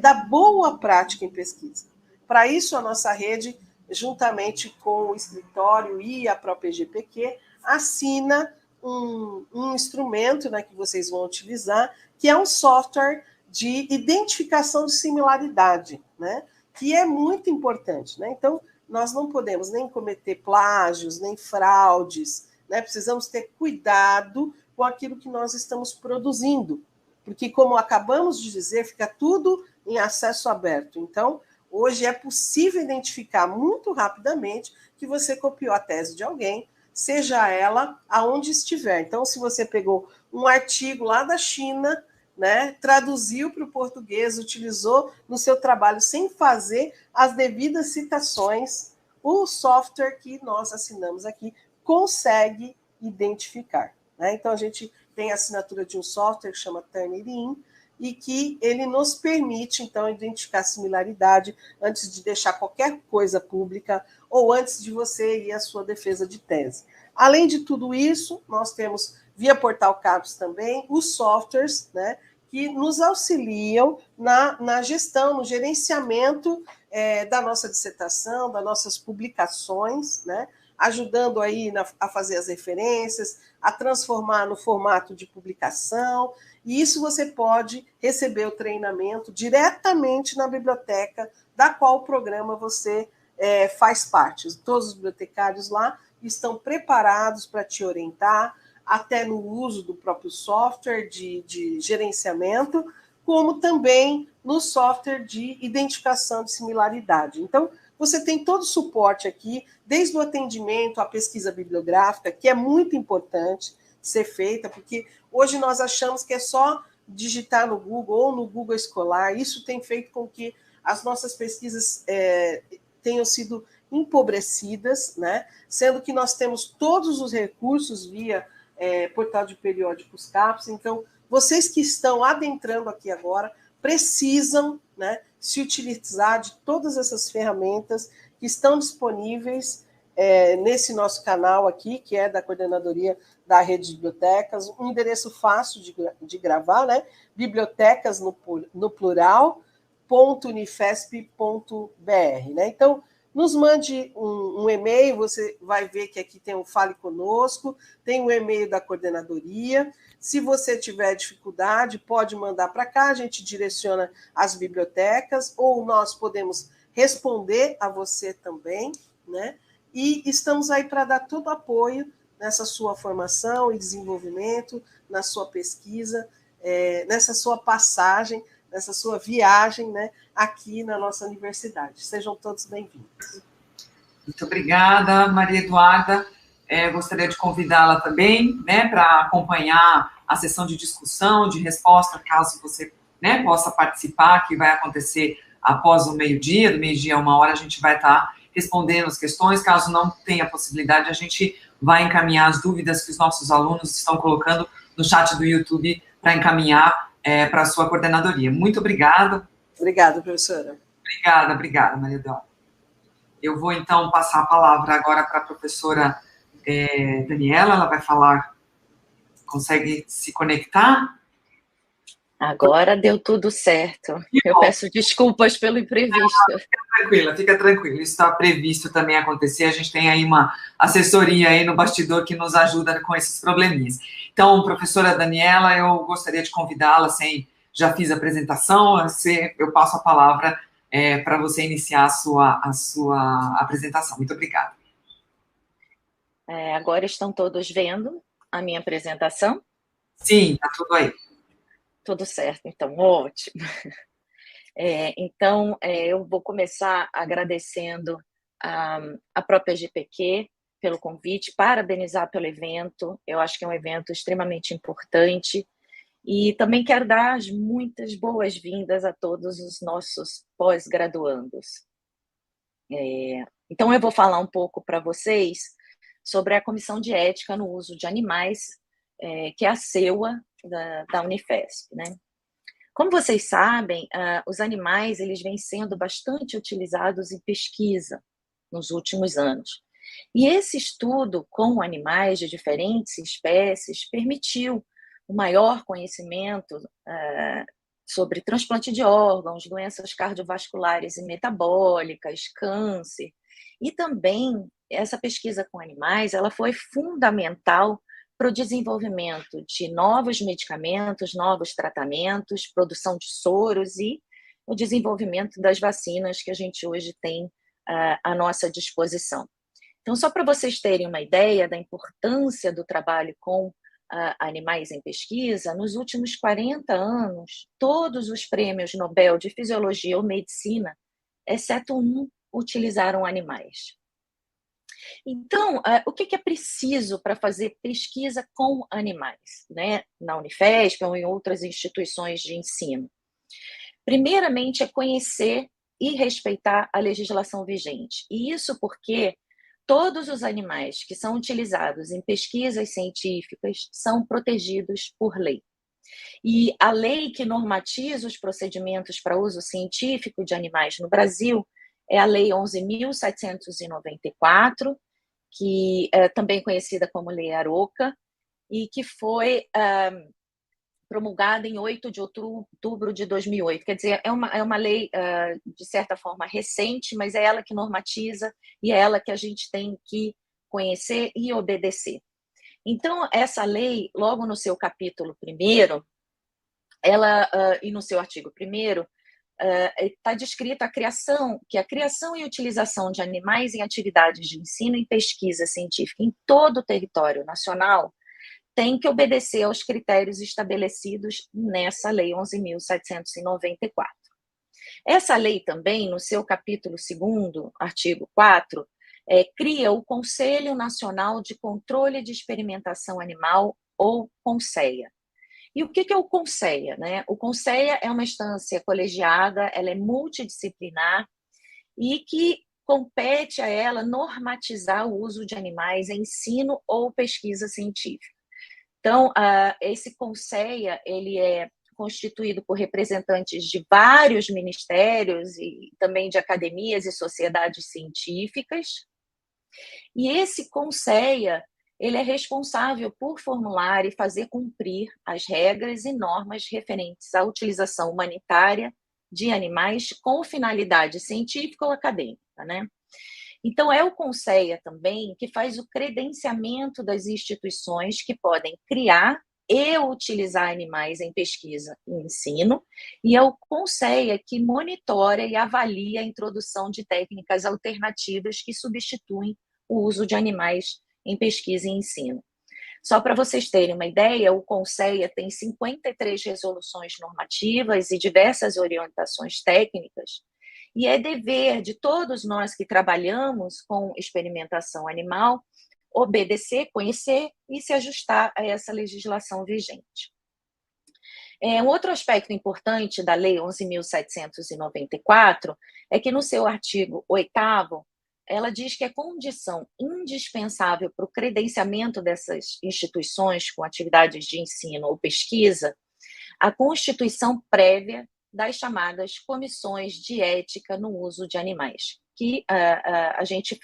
da boa prática em pesquisa. Para isso, a nossa rede, juntamente com o escritório e a própria EGPQ, assina um instrumento, né, que vocês vão utilizar, que é um software de identificação de similaridade, né, que é muito importante. Né? Então, nós não podemos nem cometer plágios, nem fraudes, né? Precisamos ter cuidado com aquilo que nós estamos produzindo, porque, como acabamos de dizer, fica tudo em acesso aberto. Então, hoje é possível identificar muito rapidamente que você copiou a tese de alguém, seja ela aonde estiver. Então, se você pegou um artigo lá da China, né, traduziu para o português, utilizou no seu trabalho sem fazer as devidas citações, o software que nós assinamos aqui consegue identificar. Né? Então, a gente tem a assinatura de um software que chama Turnitin, e que ele nos permite, então, identificar similaridade antes de deixar qualquer coisa pública ou antes de você ir à sua defesa de tese. Além de tudo isso, nós temos, via Portal CAPES também, os softwares, né, que nos auxiliam na gestão, no gerenciamento da nossa dissertação, das nossas publicações, né, ajudando aí a fazer as referências, a transformar no formato de publicação, e isso você pode receber o treinamento diretamente na biblioteca da qual o programa você faz parte. Todos os bibliotecários lá estão preparados para te orientar, até no uso do próprio software de gerenciamento, como também no software de identificação de similaridade. Então, você tem todo o suporte aqui, desde o atendimento à pesquisa bibliográfica, que é muito importante ser feita, porque hoje nós achamos que é só digitar no Google ou no Google Escolar. Isso tem feito com que as nossas pesquisas tenham sido empobrecidas, né? Sendo que nós temos todos os recursos via portal de periódicos CAPES. Então, vocês que estão adentrando aqui agora precisam, né, se utilizar de todas essas ferramentas que estão disponíveis nesse nosso canal aqui, que é da Coordenadoria da Rede de Bibliotecas, um endereço fácil de gravar, né? Bibliotecas no plural, .unifesp.br, né? Então, nos mande um e-mail, você vai ver que aqui tem o Fale Conosco, tem o e-mail da coordenadoria. Se você tiver dificuldade, pode mandar para cá, a gente direciona as bibliotecas, ou nós podemos responder a você também, né? E estamos aí para dar todo apoio nessa sua formação e desenvolvimento, na sua pesquisa, nessa sua passagem, nessa sua viagem, né, aqui na nossa universidade. Sejam todos bem-vindos. Muito obrigada, Maria Eduarda. Gostaria de convidá-la também, né, para acompanhar a sessão de discussão, de resposta, caso você, né, possa participar, que vai acontecer após o meio-dia, do meio-dia a 1h, a gente vai estar respondendo as questões. Caso não tenha possibilidade, a gente vai encaminhar as dúvidas que os nossos alunos estão colocando no chat do YouTube para encaminhar para a sua coordenadoria. Muito obrigada. Obrigada, professora. Obrigada, Maria Eduarda. Eu vou, então, passar a palavra agora para a professora Daniela. Ela vai falar, consegue se conectar? Agora deu tudo certo. Eu peço desculpas pelo imprevisto. Fica tranquila. Isso está previsto também acontecer. A gente tem aí uma assessoria aí no bastidor que nos ajuda com esses probleminhas. Então, professora Daniela, eu gostaria de convidá-la, já fiz a apresentação, eu passo a palavra para você iniciar a sua apresentação. Muito obrigada. Agora estão todos vendo a minha apresentação? Sim, está tudo aí. Tudo certo, então, ótimo. Então, eu vou começar agradecendo a própria GPQ pelo convite, parabenizar pelo evento, eu acho que é um evento extremamente importante, e também quero dar as muitas boas-vindas a todos os nossos pós-graduandos. Então, eu vou falar um pouco para vocês sobre a Comissão de Ética no Uso de Animais, que é a CEUA da Unifesp, né? Como vocês sabem, os animais eles vêm sendo bastante utilizados em pesquisa nos últimos anos. E esse estudo com animais de diferentes espécies permitiu um maior conhecimento sobre transplante de órgãos, doenças cardiovasculares e metabólicas, câncer. E também essa pesquisa com animais ela foi fundamental para o desenvolvimento de novos medicamentos, novos tratamentos, produção de soros e o desenvolvimento das vacinas que a gente hoje tem à nossa disposição. Então, só para vocês terem uma ideia da importância do trabalho com animais em pesquisa, nos últimos 40 anos, todos os prêmios Nobel de Fisiologia ou Medicina, exceto um, utilizaram animais. Então, o que é preciso para fazer pesquisa com animais, né? Na Unifesp ou em outras instituições de ensino? Primeiramente, é conhecer e respeitar a legislação vigente. E isso porque todos os animais que são utilizados em pesquisas científicas são protegidos por lei. E a lei que normatiza os procedimentos para uso científico de animais no Brasil é a Lei 11.794, que é também conhecida como Lei Aroca, e que foi promulgada em 8 de outubro de 2008. Quer dizer, é uma lei, de certa forma, recente, mas é ela que normatiza e é ela que a gente tem que conhecer e obedecer. Então, essa lei, logo no seu capítulo 1º, e no seu artigo 1º, está descrita a criação e utilização de animais em atividades de ensino e pesquisa científica em todo o território nacional tem que obedecer aos critérios estabelecidos nessa Lei 11.794. Essa lei também, no seu capítulo 2º, artigo 4, cria o Conselho Nacional de Controle de Experimentação Animal, ou CONSEA. E o que é o CONSEA, né? O CONSEA é uma instância colegiada, ela é multidisciplinar e que compete a ela normatizar o uso de animais em ensino ou pesquisa científica. Então, esse CONSEA, ele é constituído por representantes de vários ministérios e também de academias e sociedades científicas. E esse CONSEA, ele é responsável por formular e fazer cumprir as regras e normas referentes à utilização humanitária de animais com finalidade científica ou acadêmica, né? Então, é o CONSEA também que faz o credenciamento das instituições que podem criar e utilizar animais em pesquisa e ensino, e é o CONSEA que monitora e avalia a introdução de técnicas alternativas que substituem o uso de animais em pesquisa e ensino. Só para vocês terem uma ideia, o CONSEA tem 53 resoluções normativas e diversas orientações técnicas, e é dever de todos nós que trabalhamos com experimentação animal obedecer, conhecer e se ajustar a essa legislação vigente. Um outro aspecto importante da Lei 11.794 é que no seu artigo 8º, ela diz que é condição indispensável para o credenciamento dessas instituições com atividades de ensino ou pesquisa a constituição prévia das chamadas comissões de ética no uso de animais, que a gente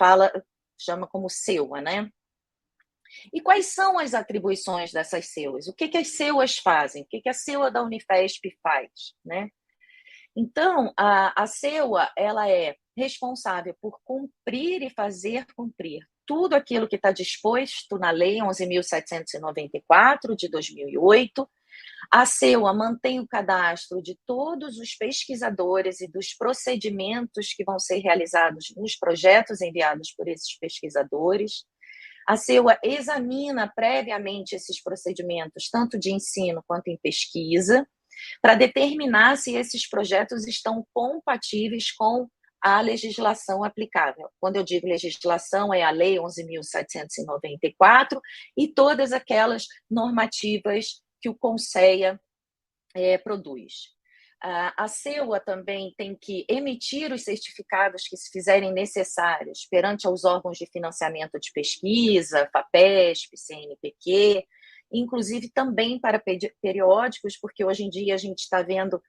chama como CEUA, né? E quais são as atribuições dessas CEUAs? O que as CEUAs fazem? O que a CEUA da Unifesp faz, né? Então, a CEUA, ela é responsável por cumprir e fazer cumprir tudo aquilo que está disposto na Lei 11.794, de 2008. A CEUA mantém o cadastro de todos os pesquisadores e dos procedimentos que vão ser realizados nos projetos enviados por esses pesquisadores. A CEUA examina previamente esses procedimentos, tanto de ensino quanto em pesquisa, para determinar se esses projetos estão compatíveis com a legislação aplicável. Quando eu digo legislação, é a Lei 11.794 e todas aquelas normativas que o Conceia produz. A CEUA também tem que emitir os certificados que se fizerem necessários perante aos órgãos de financiamento de pesquisa, FAPESP, CNPq, inclusive também para periódicos, porque hoje em dia a gente está vendo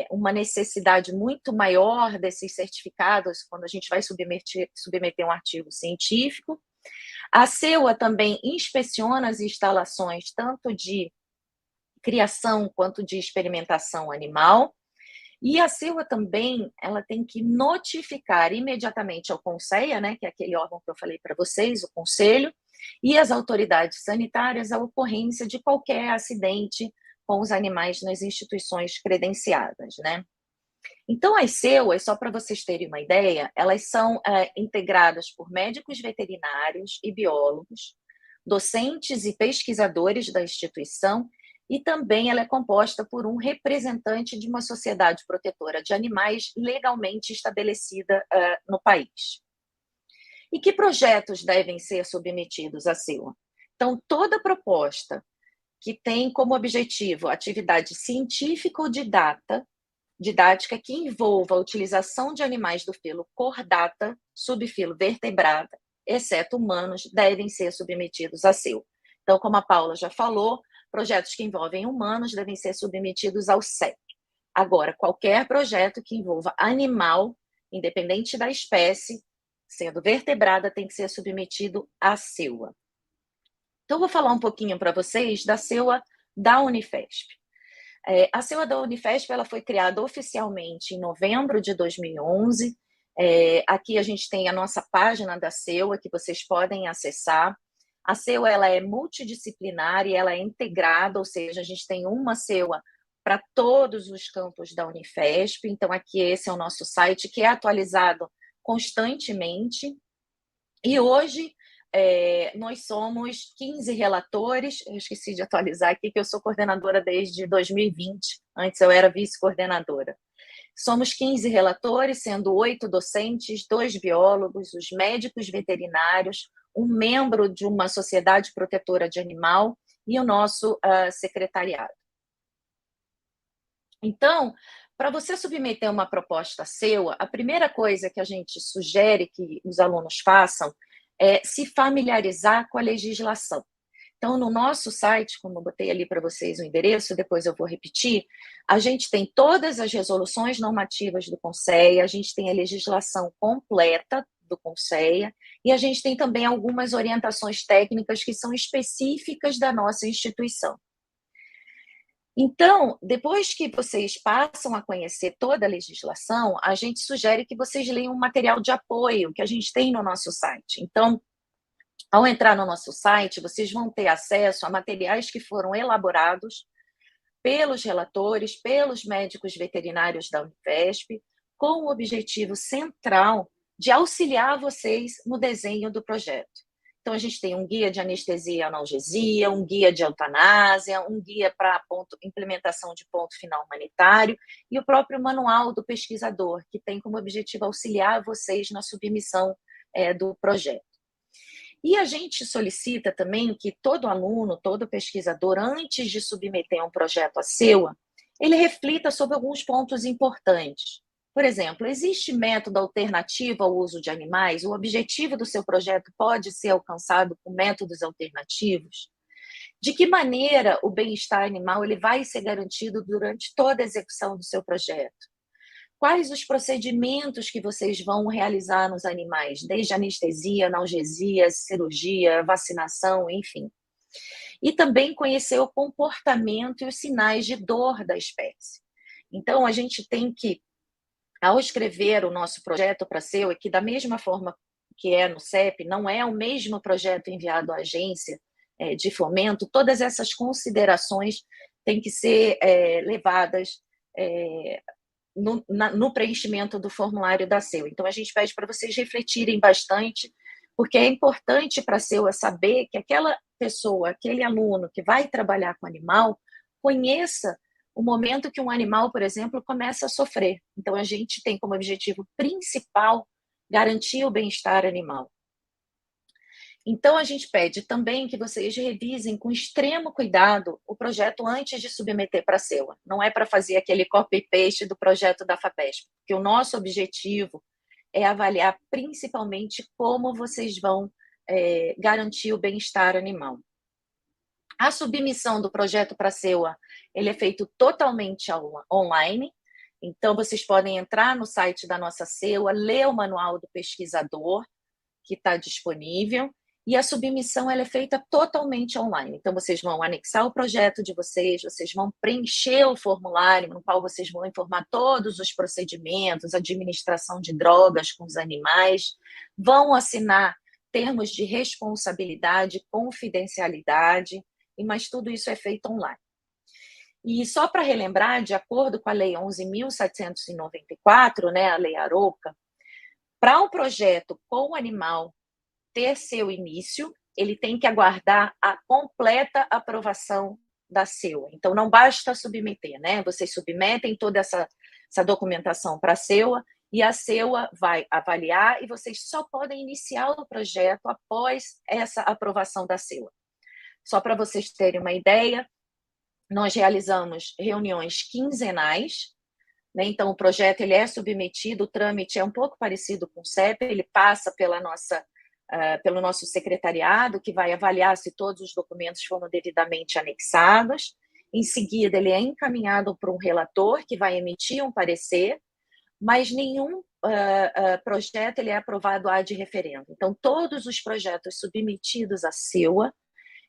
uma necessidade muito maior desses certificados quando a gente vai submeter um artigo científico. A CEUA também inspeciona as instalações, tanto de criação quanto de experimentação animal, e a CEUA também ela tem que notificar imediatamente ao Conceia, né, que é aquele órgão que eu falei para vocês, o Conselho, e as autoridades sanitárias a ocorrência de qualquer acidente com os animais nas instituições credenciadas, né? Então, as CEUAs, só para vocês terem uma ideia, elas são integradas por médicos veterinários e biólogos, docentes e pesquisadores da instituição, e também ela é composta por um representante de uma sociedade protetora de animais legalmente estabelecida no país. E que projetos devem ser submetidos à CEUA? Então, toda proposta que tem como objetivo atividade científica ou didática que envolva a utilização de animais do filo Chordata, subfilo Vertebrata, exceto humanos, devem ser submetidos à CEUA. Então, como a Paula já falou, projetos que envolvem humanos devem ser submetidos ao CEP. Agora, qualquer projeto que envolva animal, independente da espécie, sendo vertebrada, tem que ser submetido à CEUA. Então, vou falar um pouquinho para vocês da CEUA da Unifesp. A CEUA da Unifesp ela foi criada oficialmente em novembro de 2011. Aqui a gente tem a nossa página da CEUA, que vocês podem acessar. A CEUA ela é multidisciplinar e ela é integrada, ou seja, a gente tem uma CEUA para todos os campos da Unifesp. Então, aqui esse é o nosso site, que é atualizado constantemente. E hoje nós somos 15 relatores. Eu esqueci de atualizar aqui, que eu sou coordenadora desde 2020. Antes eu era vice-coordenadora. Somos 15 relatores, sendo 8 docentes, 2 biólogos, os médicos veterinários, um membro de uma sociedade protetora de animal e o nosso secretariado. Então, para você submeter uma proposta CEUA, a primeira coisa que a gente sugere que os alunos façam é se familiarizar com a legislação. Então, no nosso site, como eu botei ali para vocês o endereço, depois eu vou repetir, a gente tem todas as resoluções normativas do Conceia, a gente tem a legislação completa do Conceia, e a gente tem também algumas orientações técnicas que são específicas da nossa instituição. Então, depois que vocês passam a conhecer toda a legislação, a gente sugere que vocês leiam um material de apoio que a gente tem no nosso site. Então, ao entrar no nosso site, vocês vão ter acesso a materiais que foram elaborados pelos relatores, pelos médicos veterinários da Unifesp, com o objetivo central de auxiliar vocês no desenho do projeto. Então, a gente tem um guia de anestesia e analgesia, um guia de eutanásia, um guia para implementação de ponto final humanitário e o próprio manual do pesquisador, que tem como objetivo auxiliar vocês na submissão do projeto. E a gente solicita também que todo aluno, todo pesquisador, antes de submeter um projeto à CEUA, ele reflita sobre alguns pontos importantes. Por exemplo, existe método alternativo ao uso de animais? O objetivo do seu projeto pode ser alcançado com métodos alternativos? De que maneira o bem-estar animal ele vai ser garantido durante toda a execução do seu projeto? Quais os procedimentos que vocês vão realizar nos animais, desde anestesia, analgesia, cirurgia, vacinação, enfim. E também conhecer o comportamento e os sinais de dor da espécie. Então, a gente tem que, ao escrever o nosso projeto para a CEUA, que da mesma forma que é no CEP, não é o mesmo projeto enviado à agência de fomento, todas essas considerações têm que ser levadas no preenchimento do formulário da CEUA. Então, a gente pede para vocês refletirem bastante, porque é importante para a CEUA saber que aquela pessoa, aquele aluno que vai trabalhar com animal, conheça o momento que um animal, por exemplo, começa a sofrer. Então, a gente tem como objetivo principal garantir o bem-estar animal. Então, a gente pede também que vocês revisem com extremo cuidado o projeto antes de submeter para a CEUA. Não é para fazer aquele copy-paste do projeto da FAPESP, porque o nosso objetivo é avaliar principalmente como vocês vão garantir o bem-estar animal. A submissão do projeto para a CEUA, ele é feito totalmente online, então vocês podem entrar no site da nossa CEUA, ler o manual do pesquisador, que está disponível, e a submissão ela é feita totalmente online. Então, vocês vão anexar o projeto de vocês vão preencher o formulário, no qual vocês vão informar todos os procedimentos, administração de drogas com os animais, vão assinar termos de responsabilidade, confidencialidade, mas tudo isso é feito online. E só para relembrar, de acordo com a Lei 11.794, né, a Lei Arouca, para um projeto com animal ter seu início, ele tem que aguardar a completa aprovação da CEUA. Então, não basta submeter, né? Vocês submetem toda essa documentação para a CEUA e a CEUA vai avaliar e vocês só podem iniciar o projeto após essa aprovação da CEUA. Só para vocês terem uma ideia, nós realizamos reuniões quinzenais, né? Então, o projeto ele é submetido, o trâmite é um pouco parecido com o CEP, ele passa pelo nosso secretariado, que vai avaliar se todos os documentos foram devidamente anexados. Em seguida, ele é encaminhado para um relator, que vai emitir um parecer, mas nenhum projeto ele é aprovado ad referendo. Então, todos os projetos submetidos à CEUA,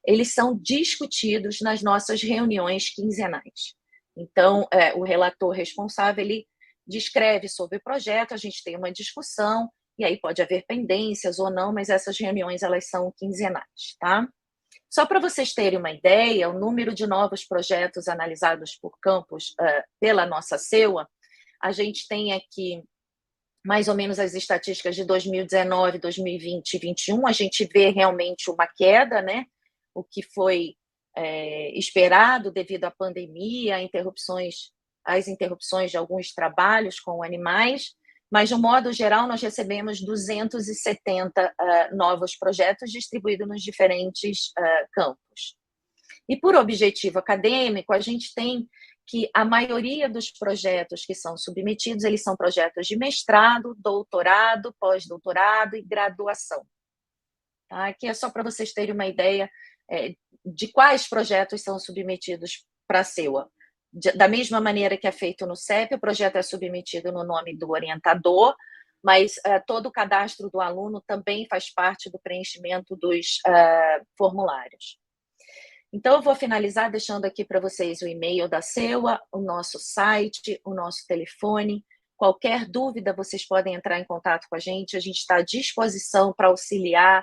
eles são discutidos nas nossas reuniões quinzenais. Então, o relator responsável, ele descreve sobre o projeto, a gente tem uma discussão, e aí pode haver pendências ou não, mas essas reuniões, elas são quinzenais, tá? Só para vocês terem uma ideia, o número de novos projetos analisados por campus pela nossa CEUA, a gente tem aqui mais ou menos as estatísticas de 2019, 2020 e 2021, a gente vê realmente uma queda, né? O que foi esperado devido à pandemia, as interrupções de alguns trabalhos com animais, mas, de um modo geral, nós recebemos 270 novos projetos distribuídos nos diferentes campos. E, por objetivo acadêmico, a gente tem que a maioria dos projetos que são submetidos, eles são projetos de mestrado, doutorado, pós-doutorado e graduação. Tá? Aqui é só para vocês terem uma ideia de quais projetos são submetidos para a CEUA. Da mesma maneira que é feito no CEP, o projeto é submetido no nome do orientador, mas todo o cadastro do aluno também faz parte do preenchimento dos formulários. Então, eu vou finalizar deixando aqui para vocês o e-mail da CEUA, o nosso site, o nosso telefone. Qualquer dúvida, vocês podem entrar em contato com a gente está à disposição para auxiliar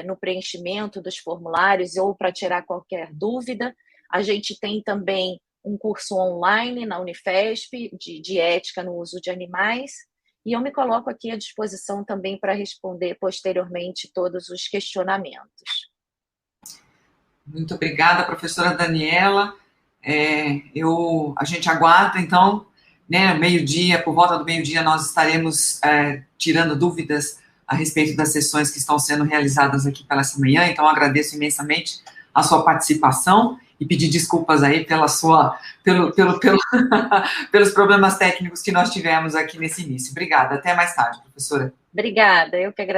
no preenchimento dos formulários ou para tirar qualquer dúvida. A gente tem também um curso online na Unifesp de ética no uso de animais, e eu me coloco aqui à disposição também para responder posteriormente todos os questionamentos. Muito obrigada, professora Daniela. A gente aguarda, então, né, meio-dia, por volta do meio-dia, nós estaremos tirando dúvidas a respeito das sessões que estão sendo realizadas aqui pela essa manhã, então agradeço imensamente a sua participação e pedir desculpas aí pelos problemas técnicos que nós tivemos aqui nesse início. Obrigada, até mais tarde, professora. Obrigada, eu que agradeço.